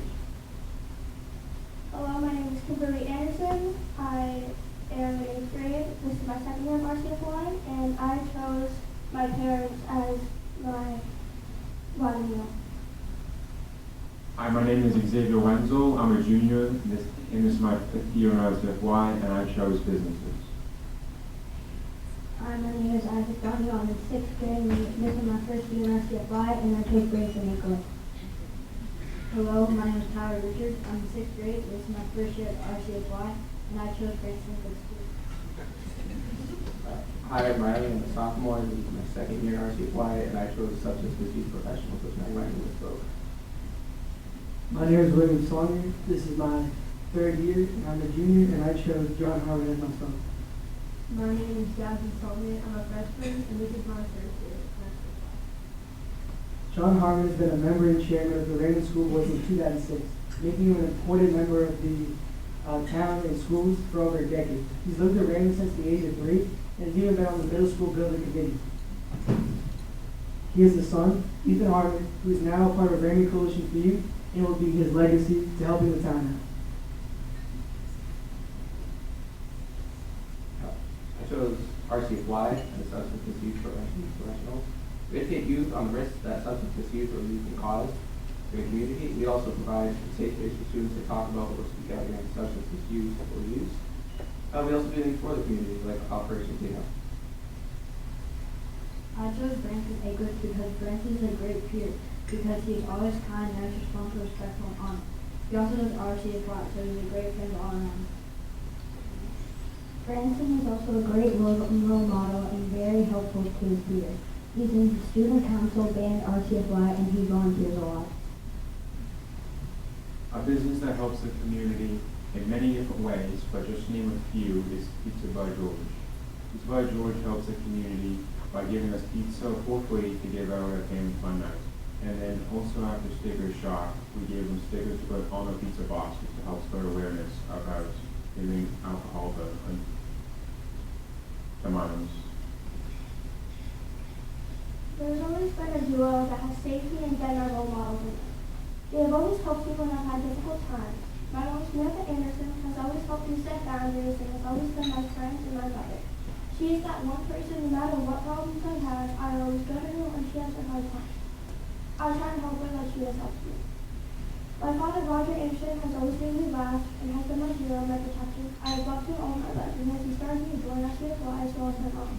L: Hello, my name is Kimberly Anderson. I am in 8th grade. This is my second year of RCFY, and I chose my parents as my wagon wheel.
M: Hi, my name is Xavier Wenzel. I'm a junior, and this is my 5th year in RCFY, and I chose businesses.
K: Hi, my name is Isaac Donnie. I'm in 6th grade, and this is my first year in RCFY, and I chose Branson Nicholas. Hello, my name is Tyler Richards. I'm in 6th grade. This is my first year at RCFY, and I chose Branson Nicholas.
N: Hi, I'm Riley. I'm a sophomore. This is my second year in RCFY, and I chose substance misuse professionals as my wagon spoke.
O: My name is William Saunders. This is my 3rd year, and I'm a junior, and I chose John Harvard as myself.
J: My name is Jasmine Solomon. I'm a freshman, and this is my first year.
O: John Harvard has been a member and chairman of the Raymond School Board since 2006, making him an important member of the town and schools for over a decade. He's lived at Raymond since the age of 3, and has even been on the middle school building committee. He has a son, Ethan Harvard, who is now a part of Raymond Coalition for Youth, and will be his legacy to helping the town out.
N: I chose RCFY as substance misuse professionals. We educate youth on the risks that substance misuse or youth can cause to the community. We also provide a safe space for students to talk about or speak out against substance misuse or use. We also do things for the community, like Operation Cleanup.
K: I chose Branson Nicholas because Branson is a great peer, because he is always kind, nice, responsible, respectful, and honest. He also does RCFY, so he's a great friend all around. Branson is also a great role model and very helpful to his peers. He's in student council, band, RCFY, and he volunteers a lot.
M: A business that helps the community in many different ways, but just to name a few, is Pizza by George. Pizza by George helps the community by giving us pizza for free to give out at Family Fun Night. And then also after Sticker Shock, we gave them stickers to put on the pizza boxes to help spread awareness about giving alcohol to minors.
L: There's always been a duo that has safety and been our role models in life. They have always helped me when I've had difficult times. My mom, Samantha Anderson, has always helped me set boundaries and has always been my friend and my mother. She is that one person, no matter what problems I have, I always go to her when she has a hard time. I try and help her like she has helped me. My father, Roger Anderson, has always made me laugh and has been my hero and my protector. I have loved him all my life and has inspired me to join RCFY as well as my mom.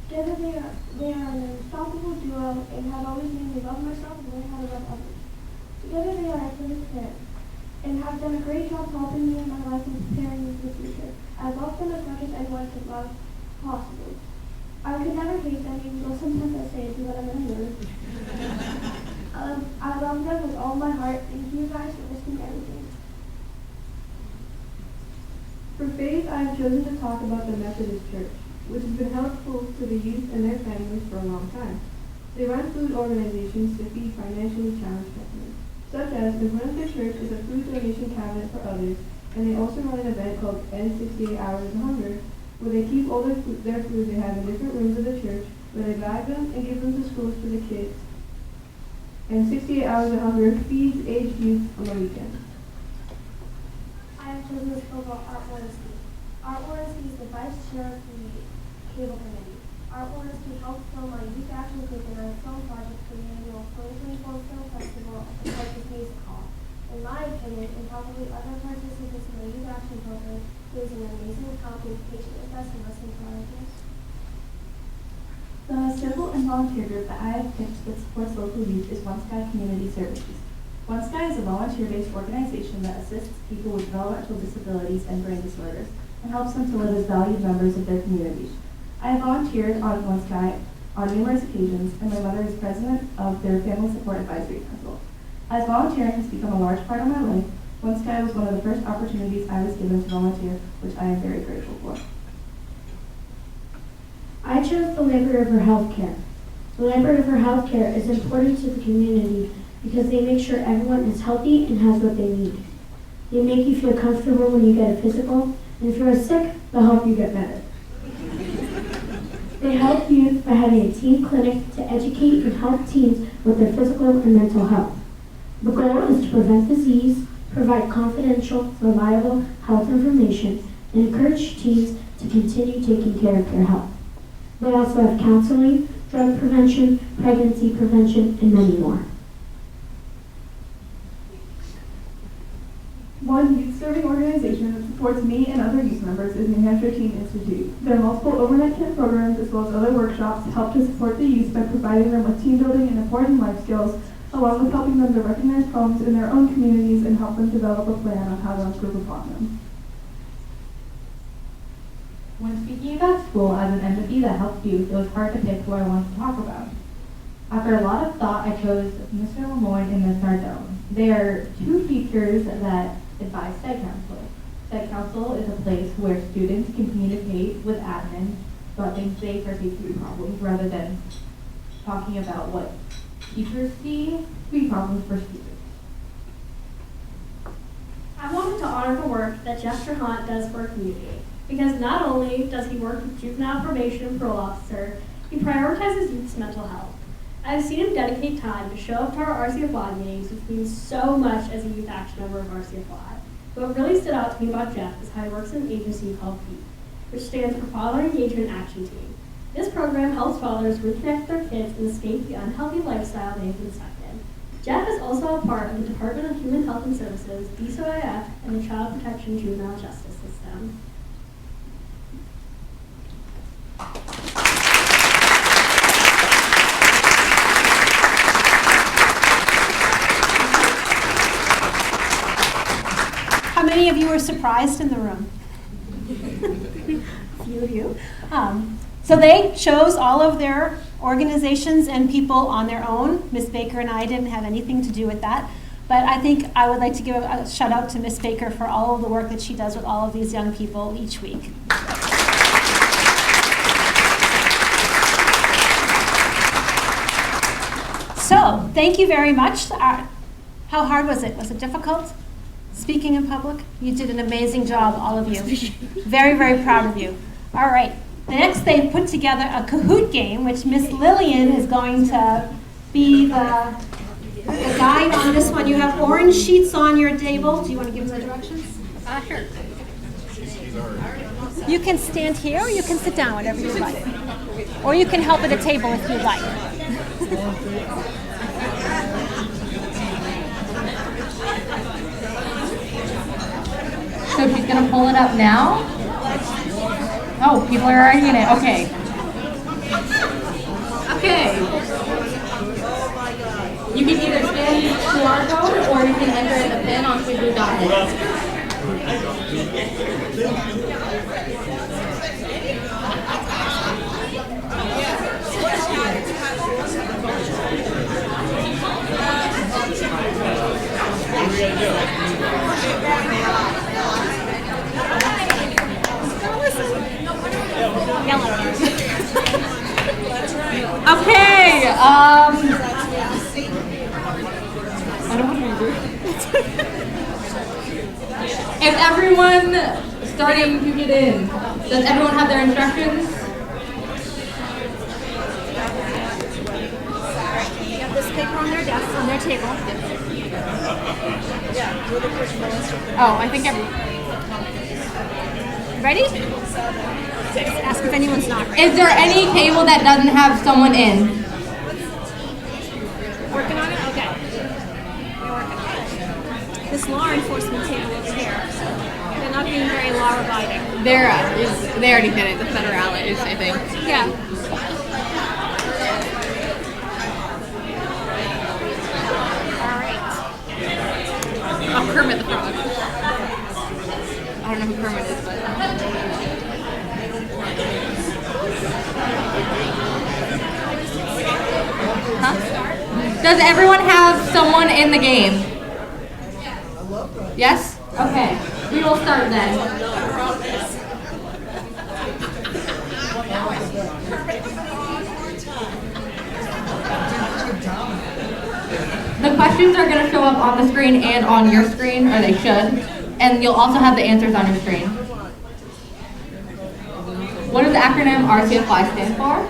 L: Together they are an unstoppable duo and have always made me love myself and learn how to love others. Together they are a perfect pair and have done a great job helping me in my life and preparing me for the future. I love them as much as anyone could love possibly. I could never hate them, even though sometimes I say it but I'm in a mood. I love them with all my heart. Thank you guys for listening to everything.
J: For faith, I have chosen to talk about the Methodist Church, which has been helpful to the youth and their families for a long time. They run food organizations to feed financially challenged families, such as in front of their church is a food donation cabinet for others, and they also run an event called End 68 Hours of Hunger, where they keep all their food they have in different rooms of the church, where they bag them and give them to schools for the kids. And 68 Hours of Hunger feeds aged youth on the weekend.
L: I have chosen to talk about Art Warrenski. Art Warrenski is the vice chair of the cable committee. Art Warrenski helped film my youth action group and our film project for the annual 2024 Film Festival at the Texas Music Hall. In my opinion, and probably other participants in the youth action program, he is an amazing, talented, patient with us and listening to our ideas.
J: The civil and volunteer group that I have picked that supports local youth is One Sky Community Services. One Sky is a volunteer-based organization that assists people with developmental disabilities and brain disorders and helps them to live as valued members of their communities. I have volunteered on One Sky on numerous occasions, and my mother is president of their Family Support Advisory Council. As volunteering has become a large part of my life, One Sky was one of the first opportunities I was given to volunteer, which I am very grateful for.
K: I chose the Lamp River Healthcare. The Lamp River Healthcare is important to the community because they make sure everyone is healthy and has what they need. They make you feel comfortable when you get a physical, And if you're sick, they'll help you get better. They help youth by having a teen clinic to educate and help teens with their physical and mental health. The goal is to prevent disease, provide confidential, reliable health information, and encourage teens to continue taking care of their health. They also have counseling, drug prevention, pregnancy prevention, and many more.
J: One youth-serving organization that supports me and other youth members is New Hampshire Teen Institute. There are multiple overnight camp programs as well as other workshops to help to support the youth by providing them with team building and important life skills, along with helping them to recognize problems in their own communities and help them develop a plan on how to improve upon them.
I: When speaking about school as an entity that helps youth, it was hard to pick who I wanted to talk about. After a lot of thought, I chose Mr. Raymond and Ms. Nardone. They are two teachers that advise Seg Council. Seg Council is a place where students can communicate with admin about things they perceive to be problems rather than talking about what teachers see to be problems for students.
H: I wanted to honor the work that Jeff Hunt does for our community, because not only does he work with juvenile probation and parole officer, he prioritizes youth's mental health. I've seen him dedicate time to show up to our RCFY meetings, which means so much as a youth action member of RCFY. But what really stood out to me about Jeff is how he works in an agency called FEED, which stands for Father Engagement Action Team. This program helps fathers reconnect their kids and escape the unhealthy lifestyle they've been stuck in. Jeff is also a part of the Department of Human Health and Services, DCIF, and the Child Protection Juvenile Justice System.
G: How many of you were surprised in the room?
H: A few of you.
G: So they chose all of their organizations and people on their own. Ms. Baker and I didn't have anything to do with that. But I think I would like to give a shout out to Ms. Baker for all of the work that she does with all of these young people each week. So, thank you very much. How hard was it? Was it difficult? Speaking in public? You did an amazing job, all of you. Very, very proud of you. All right. Next, they put together a Kahoot game, which Miss Lillian is going to be the guide on this one. You have orange sheets on your table. Do you want to give them the directions? Sure. You can stand here, or you can sit down, whatever you like. Or you can help at a table if you like.
I: So she's going to pull it up now? Oh, people are already in it. Okay. Okay. You can either scan the QR code or you can enter in the pin on Sweetblue.net. Okay, I don't want to be rude. Is everyone starting to get in? Does everyone have their instructions?
G: You have this paper on their desk, on their table.
I: Oh, I think everyone.
G: Ready? Ask if anyone's not ready.
I: Is there any table that doesn't have someone in?
G: Working on it? Okay. You're working on it. This law enforcement table over here, they're not being very law-abiding.
I: They already did it, the federales, I think.
G: Yeah. All right.
I: Oh, Kermit the Frog. I don't know who Kermit is, but... Huh? Does everyone have someone in the game? Yes? Okay. We will start then. The questions are going to show up on the screen and on your screen, or they should. And you'll also have the answers on your screen. What does the acronym RCFY stand for?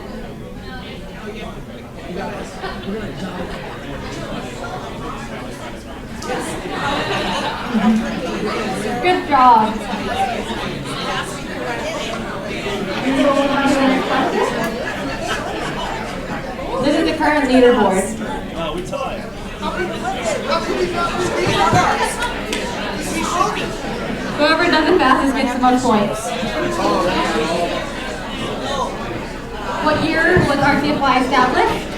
I: Good job. This is the current leaderboard.
P: We tied.
I: Whoever does it fastest gets the most points. What year was RCFY established?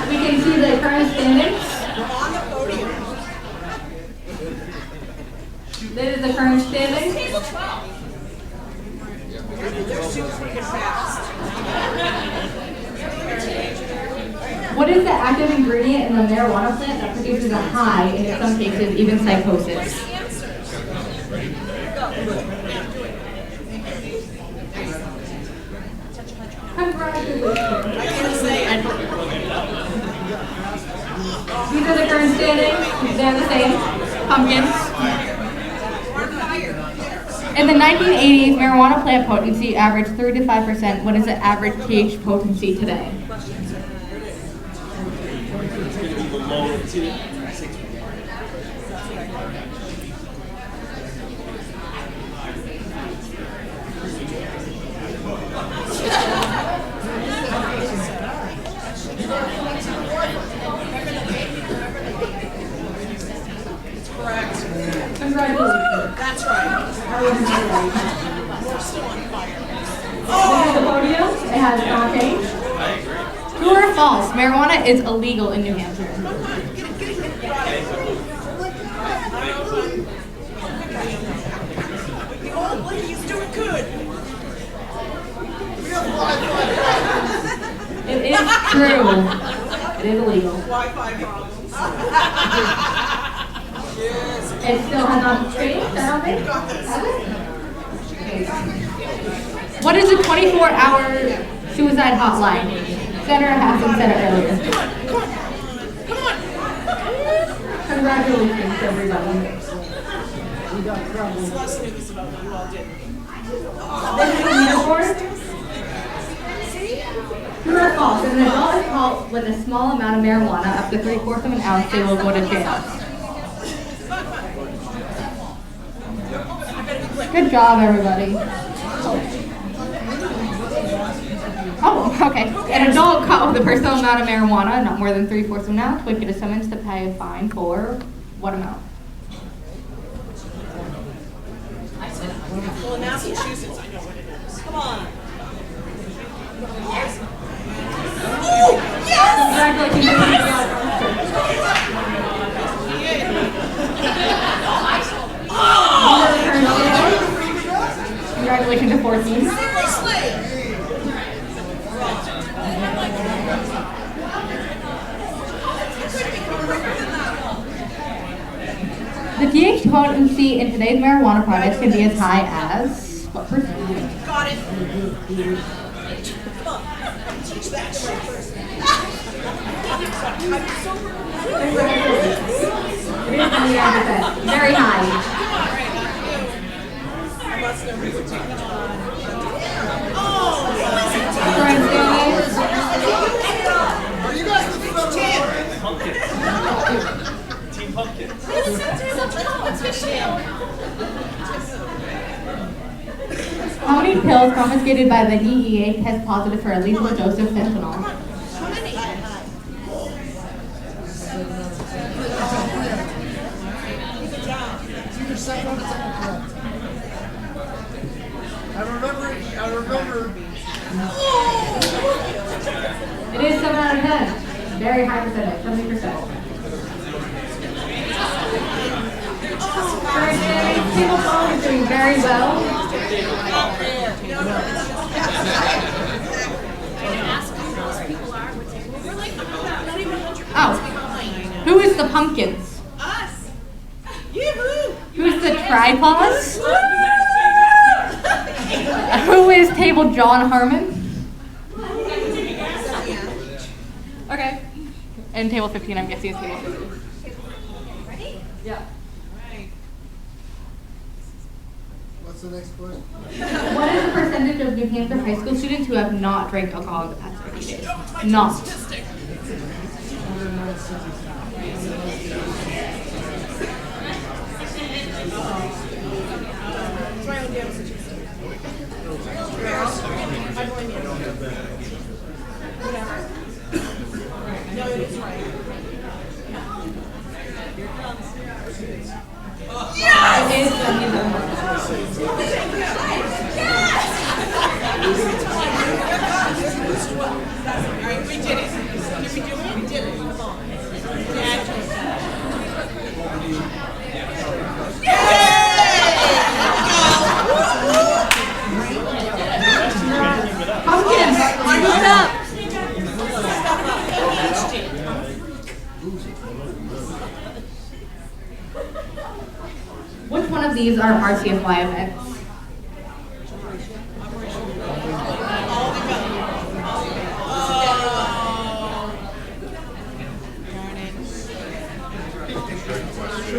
I: We can see the current standings. This is the current standings. What is the active ingredient in the marijuana plant that produces a high and in some cases even psychosis? These are the current standings. They're the same. Pumpkins. In the 1980s, marijuana plant potency averaged 3 to 5%. What is the average pH potency today? Congratulations. That's right. This is the podium. It has not changed. True or false? Marijuana is illegal in New Hampshire.
P: The old lady's doing good.
I: It is true. It is illegal.
P: Wi-Fi problems.
I: It still has not changed, I don't think. Has it? What is a 24-hour suicide hotline? Senator Hassan said it earlier. Congratulations, everybody.
P: Celeste knew this about what you all did.
I: This is the leaderboard. True or false? If an adult is caught with a small amount of marijuana, up to 3/4 of an ounce, they will go to jail. Good job, everybody. Oh, okay. An adult caught with a personal amount of marijuana, not more than 3/4 of an ounce, would get a summons to pay a fine for what amount?
P: Well, in Massachusetts, I know what it is. Come on. Oh, yes!
I: Congratulations to 14. The pH potency in today's marijuana products can be as high as what percent?
P: Got it. Come on. Teach that shit.
I: Very high.
P: I must know who would take it on.
Q: Are you guys looking for
P: Team Pumpkin.
I: How many pills confiscated by the DEA test positive for a lethal dose of fentanyl?
Q: I remember.
I: It is 7 out of 10. Very high percentage, 70%. People phone is doing very well. Oh, who is the pumpkins?
P: Us. Yoo-hoo.
I: Who's the tripods?
R: is table John Harmon? Okay. And table 15, I'm guessing is table 15. Yeah.
Q: What's the next question?
R: What is the percentage of New Hampshire high school students who have not drank alcohol in the past 30 days? Not. Which one of these are RCFY events?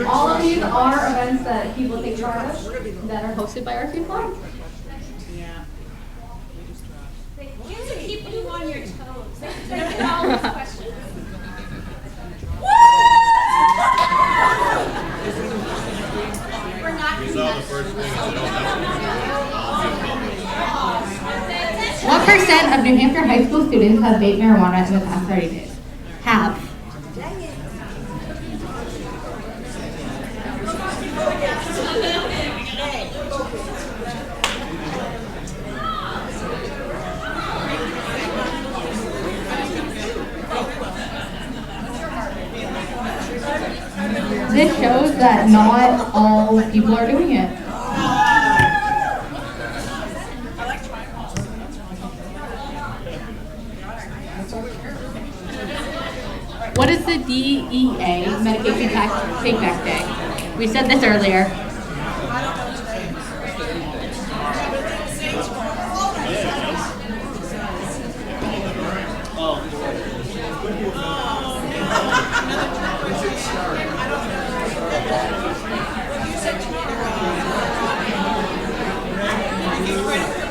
R: All of these are events that people take part of that are hosted by RCFY.
F: Kids are keeping you on your toes. They're all these questions.
R: What percent of New Hampshire high school students have vaped marijuana in the past 30 days? Have. This shows that not all people are doing it. What is the DEA medication take back day? We said this earlier.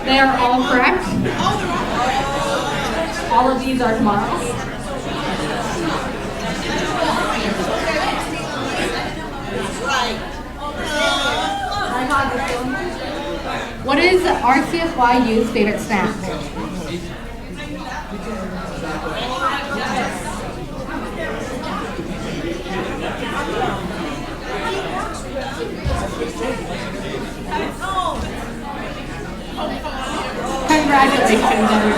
R: They are all correct. All of these are tomorrow. What is RCFYU's favorite snack? Congratulations, everybody.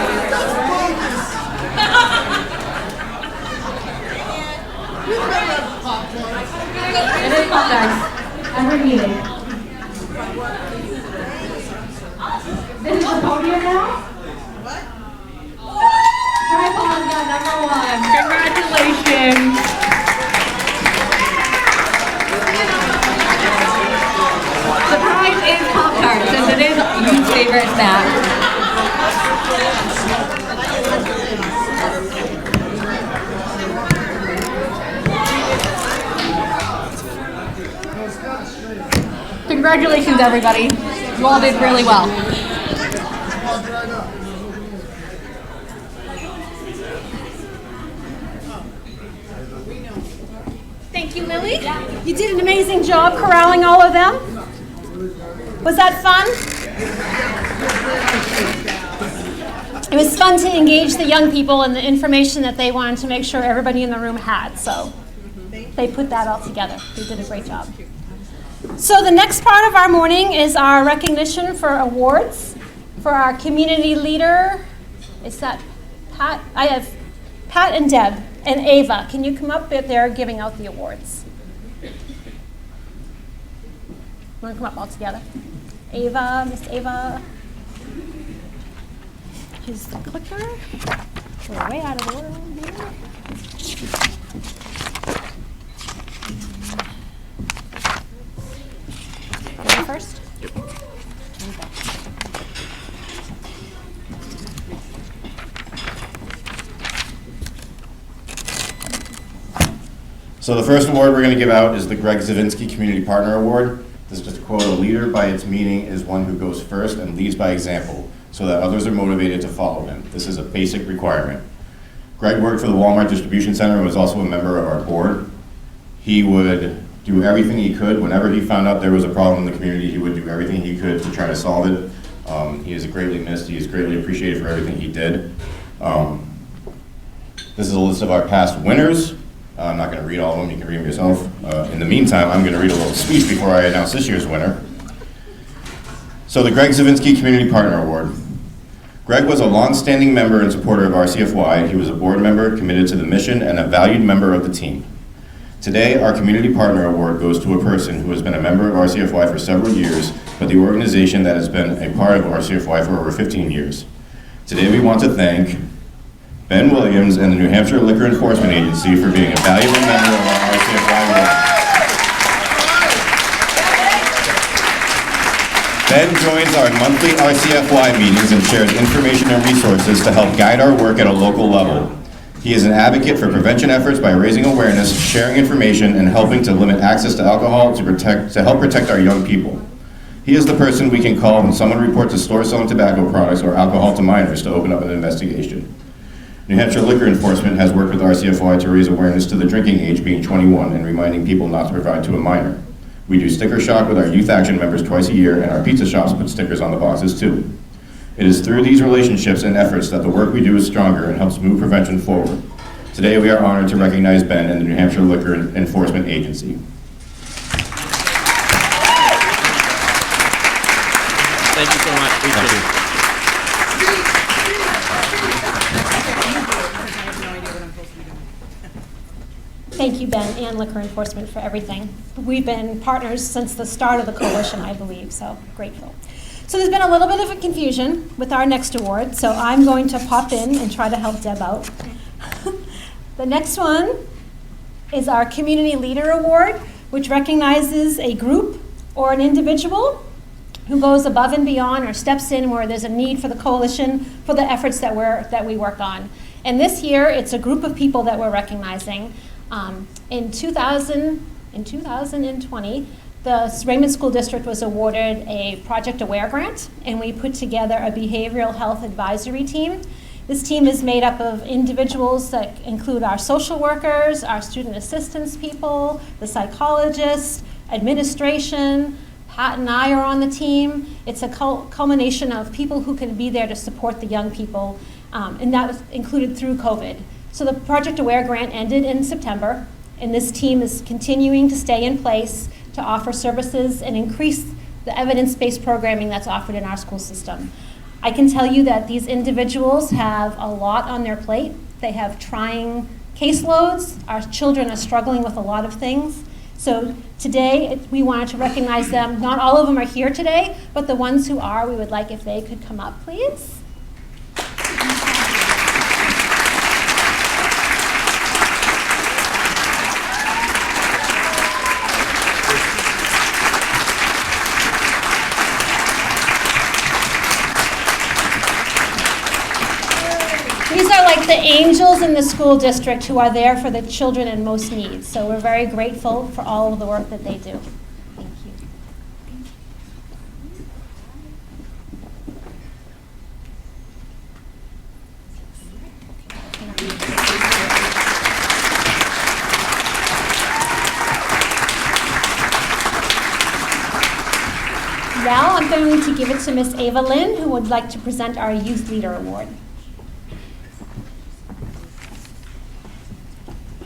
R: It is Pop-Tarts. Every meeting. This is the podium now? Tripod got #1. Congratulations. The prize is Pop-Tarts, since it is your favorite snack. Congratulations, everybody. You all did really well.
G: Thank you, Lily. You did an amazing job corralling all of them. Was that fun? It was fun to engage the young people and the information that they wanted to make sure everybody in the room had. So they put that all together. They did a great job. So the next part of our morning is our recognition for awards for our community leader. Is that Pat? I have Pat and Deb and Ava. Can you come up? They're giving out the awards. Want to come up all together? Ava, Miss Ava. Here's the clicker. We're way out of order here. First? Yep.
A: So the first award we're going to give out is the Greg Zavinsky Community Partner Award. This is just a quote: "A leader by its meaning is one who goes first and leads by example, so that others are motivated to follow him. This is a basic requirement." Greg worked for the Walmart Distribution Center and was also a member of our board. He would do everything he could. Whenever he found out there was a problem in the community, he would do everything he could to try to solve it. He is greatly missed. He is greatly appreciated for everything he did. This is a list of our past winners. I'm not going to read all of them. You can read them yourself. In the meantime, I'm going to read a little speech before I announce this year's winner. So the Greg Zavinsky Community Partner Award. Greg was a long-standing member and supporter of RCFY. He was a board member committed to the mission and a valued member of the team. Today, our Community Partner Award goes to a person who has been a member of RCFY for several years, but the organization that has been a part of RCFY for over 15 years. Today, we want to thank Ben Williams and the New Hampshire Liquor Enforcement Agency for being a valuable member of our RCFY board. Ben joins our monthly RCFY meetings and shares information and resources to help guide our work at a local level. He is an advocate for prevention efforts by raising awareness, sharing information, and helping to limit access to alcohol to help protect our young people. He is the person we can call when someone reports a store selling tobacco products or alcohol to minors to open up an investigation. New Hampshire Liquor Enforcement has worked with RCFY to raise awareness to the drinking age being 21 and reminding people not to provide to a minor. We do sticker shock with our Youth Action members twice a year, and our pizza shops put stickers on the boxes too. It is through these relationships and efforts that the work we do is stronger and helps move prevention forward. Today we are honored to recognize Ben and the New Hampshire Liquor Enforcement Agency.
S: Thank you so much. Appreciate it.
G: Thank you, Ben, and Liquor Enforcement for everything. We've been partners since the start of the coalition, I believe, so grateful. So there's been a little bit of a confusion with our next award, so I'm going to pop in and try to help Deb out. The next one is our Community Leader Award, which recognizes a group or an individual who goes above and beyond or steps in where there's a need for the coalition for the efforts that we work on. And this year, it's a group of people that we're recognizing. In 2020, the Raymond School District was awarded a Project Aware grant, and we put together a behavioral health advisory team. This team is made up of individuals that include our social workers, our student assistance people, the psychologists, administration. Pat and I are on the team. It's a culmination of people who can be there to support the young people, and that was included through COVID. So the Project Aware grant ended in September, and this team is continuing to stay in place to offer services and increase the evidence-based programming that's offered in our school system. I can tell you that these individuals have a lot on their plate. They have trying caseloads. Our children are struggling with a lot of things. So today, we wanted to recognize them. Not all of them are here today, but the ones who are, we would like if they could come up, please. These are like the angels in the school district who are there for the children in most needs. So we're very grateful for all of the work that they do. Thank you. Now I'm going to give it to Miss Ava Lynn, who would like to present our Youth Leader Award.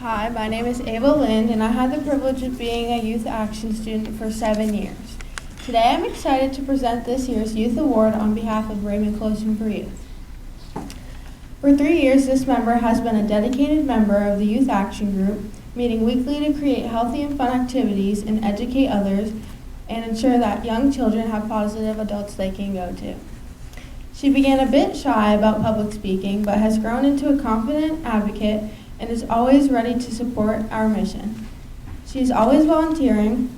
T: Hi, my name is Ava Lind, and I had the privilege of being a Youth Action student for 7 years. Today I'm excited to present this year's Youth Award on behalf of Raymond Coalition for Youth. For 3 years, this member has been a dedicated member of the Youth Action Group, meeting weekly to create healthy and fun activities and educate others and ensure that young children have positive adults they can go to. She began a bit shy about public speaking, but has grown into a confident advocate and is always ready to support our mission. She is always volunteering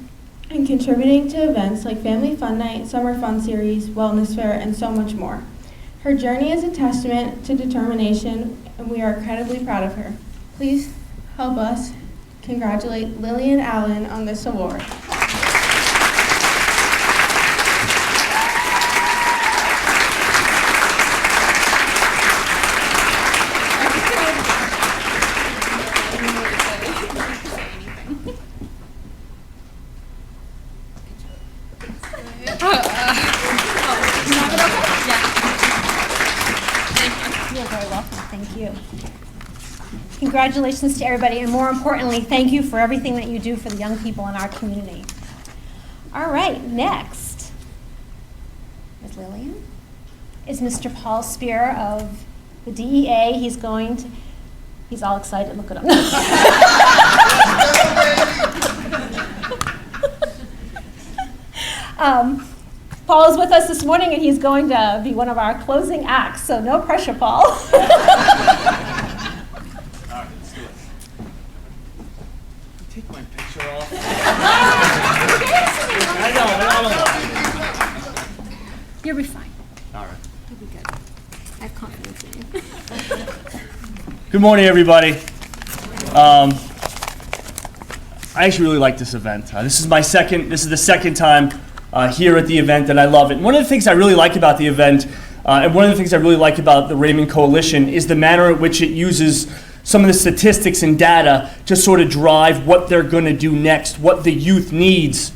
T: and contributing to events like Family Fun Night, Summer Fun Series, Wellness Fair, and so much more. Her journey is a testament to determination, and we are incredibly proud of her. Please help us congratulate Lillian Allen on this award.
G: You're very welcome. Thank you. Congratulations to everybody, and more importantly, thank you for everything that you do for the young people in our community. All right, next, Ms. Lillian, is Mr. Paul Spera of the DEA. He's all excited. Look at him. Paul is with us this morning, and he's going to be one of our closing acts, so no pressure, Paul.
P: All right, let's do it. Take my picture off. I know.
G: You'll be fine.
P: All right.
G: You'll be good. I have confidence in you.
P: Good morning, everybody. I actually really like this event. This is the second time here at the event, and I love it. And one of the things I really like about the event, and one of the things I really like about the Raymond Coalition, is the manner in which it uses some of the statistics and data to sort of drive what they're going to do next, what the youth needs.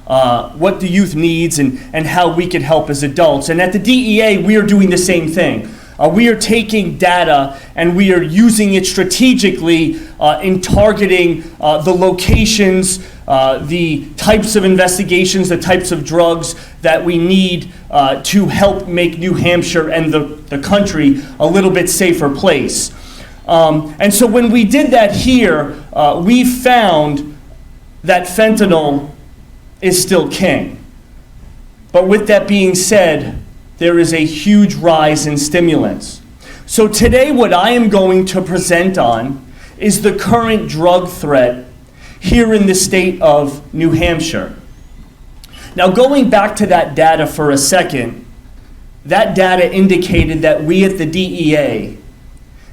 P: And how we can help as adults. And at the DEA, we are doing the same thing. We are taking data and we are using it strategically in targeting the locations, the types of investigations, the types of drugs that we need to help make New Hampshire and the country a little bit safer place. And so when we did that here, we found that fentanyl is still king. But with that being said, there is a huge rise in stimulants. So today what I am going to present on is the current drug threat here in the state of New Hampshire. Now going back to that data for a second, that data indicated that we at the DEA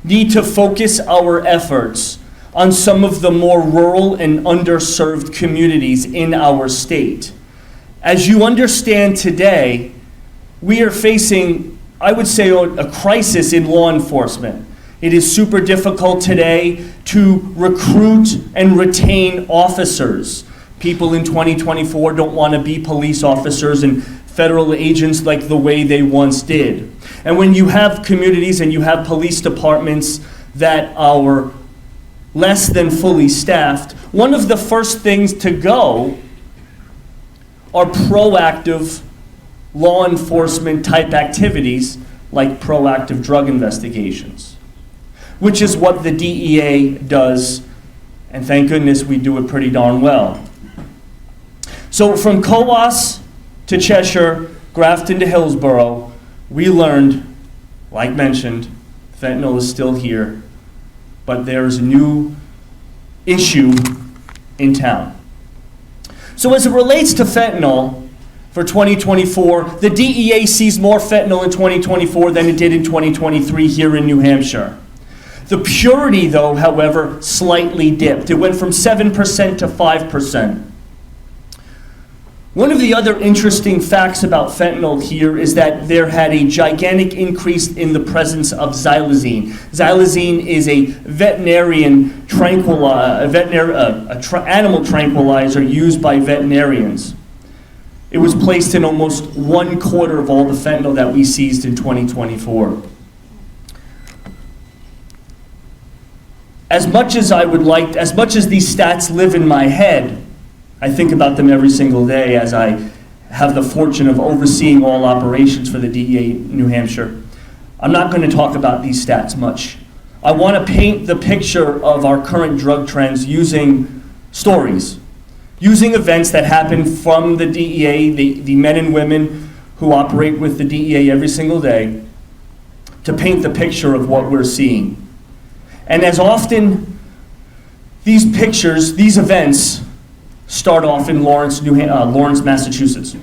P: need to focus our efforts on some of the more rural and underserved communities in our state. As you understand today, we are facing, I would say, a crisis in law enforcement. It is super difficult today to recruit and retain officers. People in 2024 don't want to be police officers and federal agents like the way they once did. And when you have communities and you have police departments that are less than fully staffed, one of the first things to go are proactive law enforcement type activities like proactive drug investigations, which is what the DEA does, and thank goodness we do it pretty darn well. So from Coas to Cheshire, Grafton to Hillsborough, we learned, like mentioned, fentanyl is still here, but there's a new issue in town. So as it relates to fentanyl, for 2024, the DEA sees more fentanyl in 2024 than it did in 2023 here in New Hampshire. The purity, though, however, slightly dipped. It went from 7% to 5%. One of the other interesting facts about fentanyl here is that there had a gigantic increase in the presence of xylazine. Xylazine is a veterinarian animal tranquilizer used by veterinarians. It was placed in almost 1/4 of all the fentanyl that we seized in 2024. As much as these stats live in my head, I think about them every single day as I have the fortune of overseeing all operations for the DEA New Hampshire. I'm not going to talk about these stats much. I want to paint the picture of our current drug trends using stories, using events that happen from the DEA, the men and women who operate with the DEA every single day, to paint the picture of what we're seeing. And as often, these pictures, these events, start off in Lawrence, Massachusetts.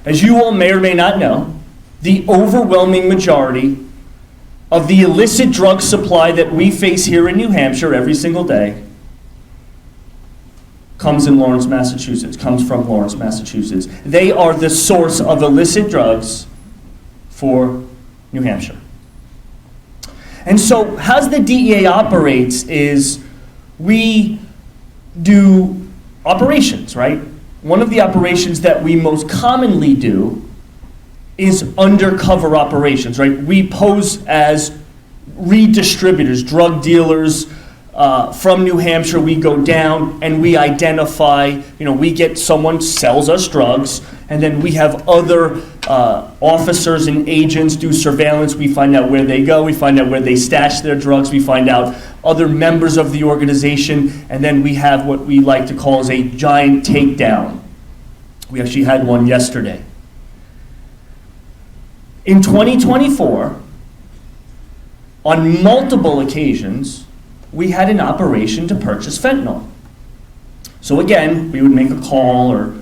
P: As you all may or may not know, the overwhelming majority of the illicit drug supply that we face here in New Hampshire every single day comes from Lawrence, Massachusetts. They are the source of illicit drugs for New Hampshire. And so how the DEA operates is we do operations, right? One of the operations that we most commonly do is undercover operations, right? We pose as redistributors, drug dealers from New Hampshire. We go down and we identify, we get someone sells us drugs, and then we have other officers and agents do surveillance. We find out where they go, we find out where they stash their drugs, we find out other members of the organization, and then we have what we like to call as a giant takedown. We actually had one yesterday. In 2024, on multiple occasions, we had an operation to purchase fentanyl. So again, we would make a call or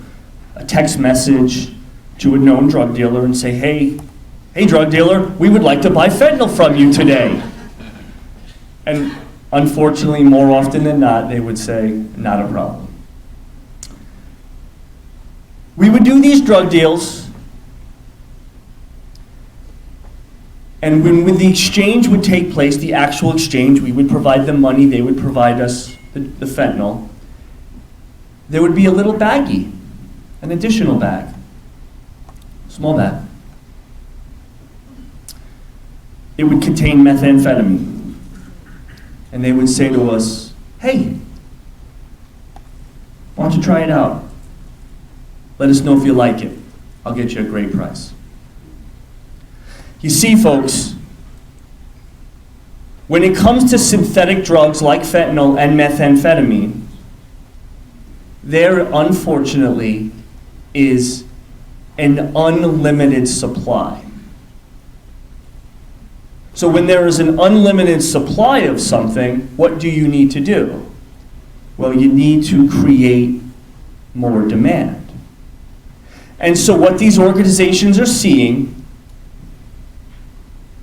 P: a text message to a known drug dealer and say, hey drug dealer, we would like to buy fentanyl from you today. And unfortunately, more often than not, they would say, not a problem. We would do these drug deals, and when the exchange would take place, the actual exchange, we would provide them money, they would provide us the fentanyl. There would be a little baggie, an additional bag, small bag. It would contain methamphetamine. And they would say to us, hey, why don't you try it out? Let us know if you like it. I'll get you a great price. You see, folks, when it comes to synthetic drugs like fentanyl and methamphetamine, there unfortunately is an unlimited supply. So when there is an unlimited supply of something, what do you need to do? Well, you need to create more demand. And so what these organizations are seeing,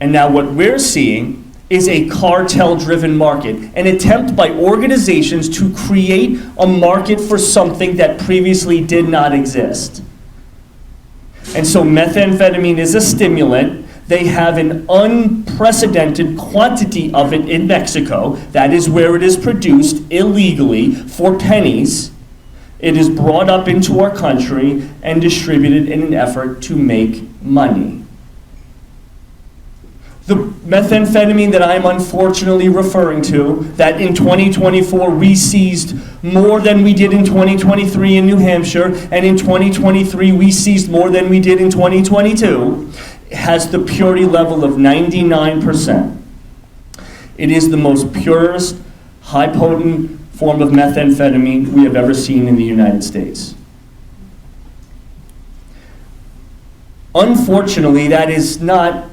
P: and now what we're seeing, is a cartel-driven market, an attempt by organizations to create a market for something that previously did not exist. And so methamphetamine is a stimulant. They have an unprecedented quantity of it in Mexico. That is where it is produced illegally for pennies. It is brought up into our country and distributed in an effort to make money. The methamphetamine that I'm unfortunately referring to, that in 2024 we seized more than we did in 2023 in New Hampshire, and in 2023 we seized more than we did in 2022, has the purity level of 99%. It is the most purest, high-potent form of methamphetamine we have ever seen in the United States. Unfortunately, that is not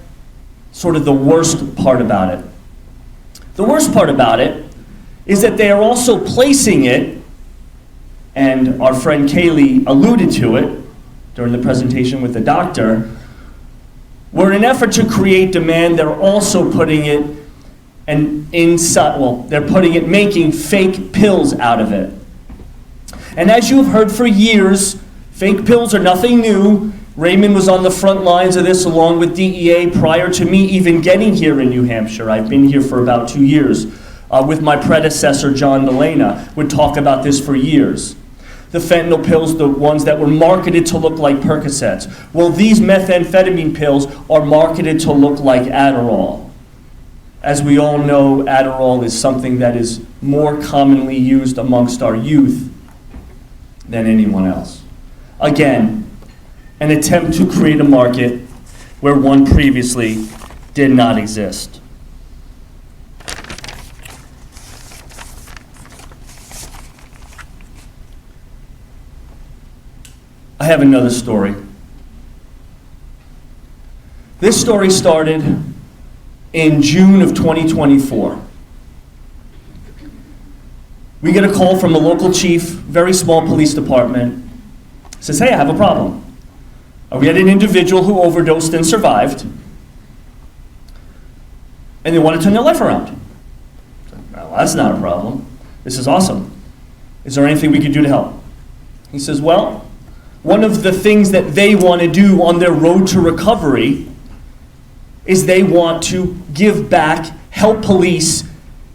P: sort of the worst part about it. The worst part about it is that they are also placing it, and our friend Kaylee alluded to it during the presentation with the doctor, where in an effort to create demand, they're also putting it making fake pills out of it. And as you've heard for years, fake pills are nothing new. Raymond was on the front lines of this along with DEA prior to me even getting here in New Hampshire. I've been here for about 2 years. With my predecessor, John Delana, would talk about this for years. The fentanyl pills, the ones that were marketed to look like Percocets. Well, these methamphetamine pills are marketed to look like Adderall. As we all know, Adderall is something that is more commonly used amongst our youth than anyone else. Again, an attempt to create a market where one previously did not exist. I have another story. This story started in June of 2024. We get a call from a local chief, very small police department, says, hey, I have a problem. We had an individual who overdosed and survived. and they want to turn their life around. Well, that's not a problem. This is awesome. Is there anything we could do to help? He says, well, one of the things that they want to do on their road to recovery is they want to give back, help police,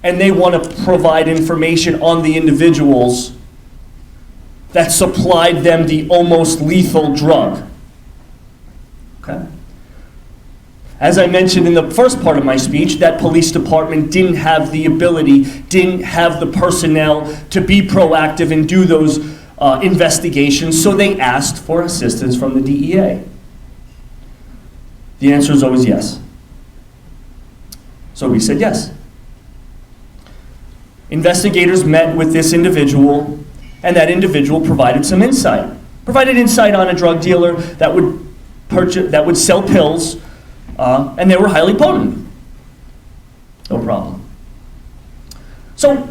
P: and they want to provide information on the individuals that supplied them the almost lethal drug. Okay? As I mentioned in the first part of my speech, that police department didn't have the ability, didn't have the personnel to be proactive and do those investigations, so they asked for assistance from the DEA. The answer is always yes. So we said yes. Investigators met with this individual, and that individual provided some insight. Provided insight on a drug dealer that would sell pills, and they were highly potent. No problem. So,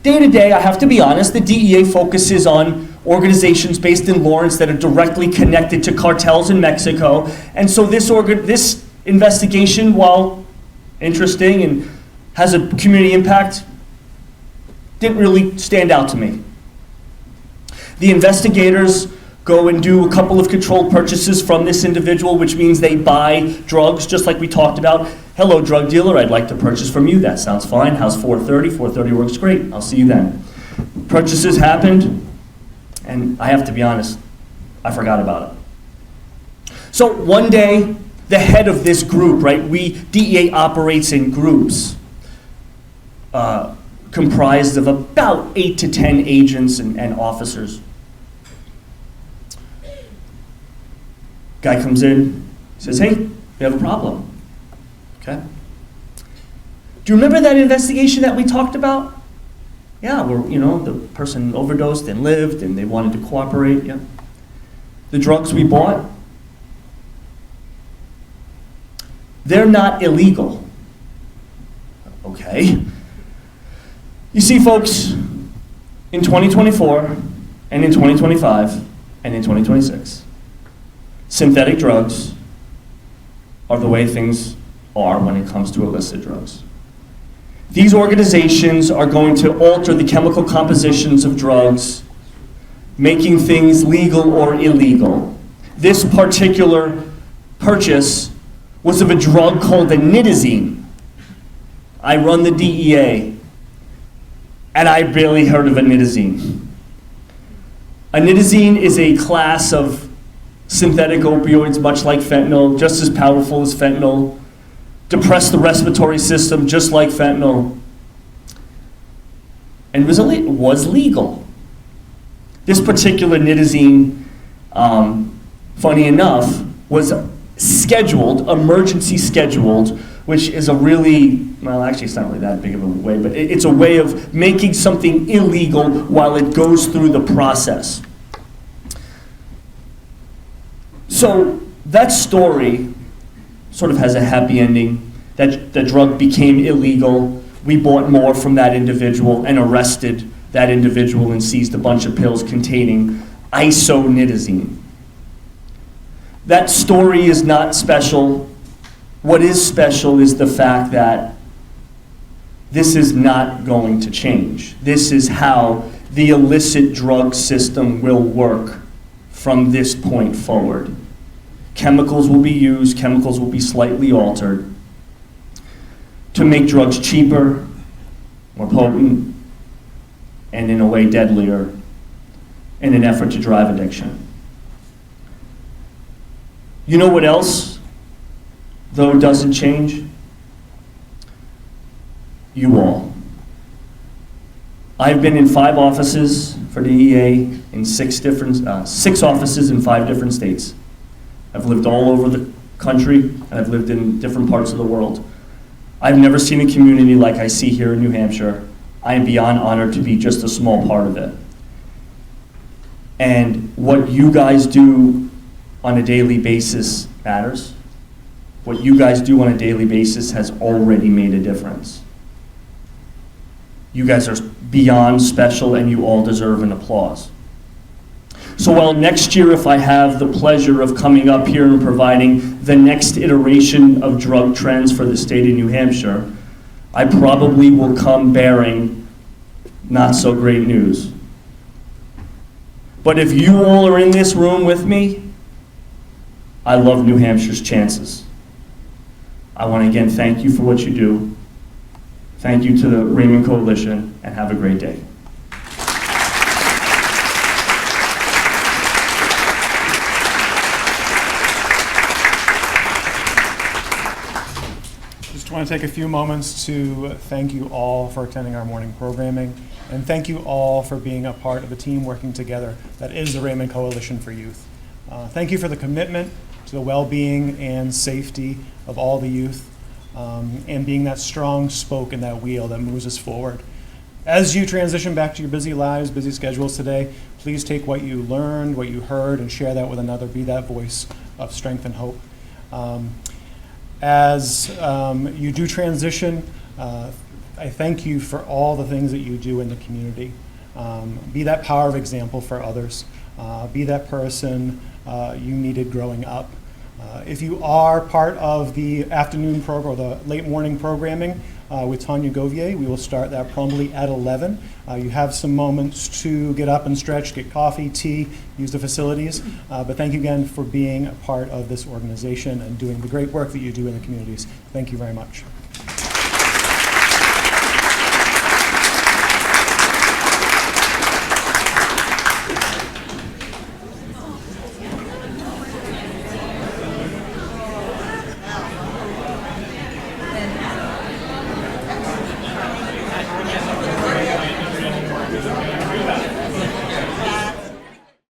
P: day to day, I have to be honest, the DEA focuses on organizations based in Lawrence that are directly connected to cartels in Mexico, and so this investigation, while interesting and has a community impact, didn't really stand out to me. The investigators go and do a couple of controlled purchases from this individual, which means they buy drugs, just like we talked about. Hello, drug dealer, I'd like to purchase from you. That sounds fine. How's 4:30? 4:30 works great. I'll see you then. Purchases happened, and I have to be honest, I forgot about it. So one day, the head of this group, right, DEA operates in groups, comprised of about 8 to 10 agents and officers. Guy comes in, says, hey, we have a problem. Okay. Do you remember that investigation that we talked about? Yeah, where, the person overdosed and lived and they wanted to cooperate, yeah. The drugs we bought, they're not illegal. Okay. You see, folks, in 2024 and in 2025 and in 2026, synthetic drugs are the way things are when it comes to illicit drugs. These organizations are going to alter the chemical compositions of drugs, making things legal or illegal. This particular purchase was of a drug called anitazine. I run the DEA, and I barely heard of anitazine. Anitazine is a class of synthetic opioids, much like fentanyl, just as powerful as fentanyl, depress the respiratory system, just like fentanyl, and was legal. This particular nitazene, funny enough, was scheduled, emergency scheduled, which is a really, well, actually it's not really that big of a way, but it's a way of making something illegal while it goes through the process. So that story sort of has a happy ending. That the drug became illegal. We bought more from that individual and arrested that individual and seized a bunch of pills containing isonitazine. That story is not special. What is special is the fact that this is not going to change. This is how the illicit drug system will work from this point forward. Chemicals will be used, chemicals will be slightly altered to make drugs cheaper, more potent, and in a way deadlier in an effort to drive addiction. You know what else, though, doesn't change? You all. I've been in 5 offices for DEA in 6 offices in 5 different states. I've lived all over the country, and I've lived in different parts of the world. I've never seen a community like I see here in New Hampshire. I am beyond honored to be just a small part of it. And what you guys do on a daily basis matters. What you guys do on a daily basis has already made a difference. You guys are beyond special, and you all deserve an applause. So while next year, if I have the pleasure of coming up here and providing the next iteration of drug trends for the state of New Hampshire, I probably will come bearing not so great news. But if you all are in this room with me, I love New Hampshire's chances. I want to again thank you for what you do. Thank you to the Raymond Coalition, and have a great day.
U: I want to take a few moments to thank you all for attending our morning programming, and thank you all for being a part of the team working together that is the Raymond Coalition for Youth. Thank you for the commitment to the well-being and safety of all the youth, and being that strong spoke in that wheel that moves us forward. As you transition back to your busy lives, busy schedules today, please take what you learned, what you heard, and share that with another. Be that voice of strength and hope. As you do transition, I thank you for all the things that you do in the community. Be that power of example for others. Be that person you needed growing up. If you are part of the afternoon program or the late morning programming with Tanya Govier, we will start that promptly at 11. You have some moments to get up and stretch, get coffee, tea, use the facilities. But thank you again for being a part of this organization and doing the great work that you do in the communities. Thank you very much.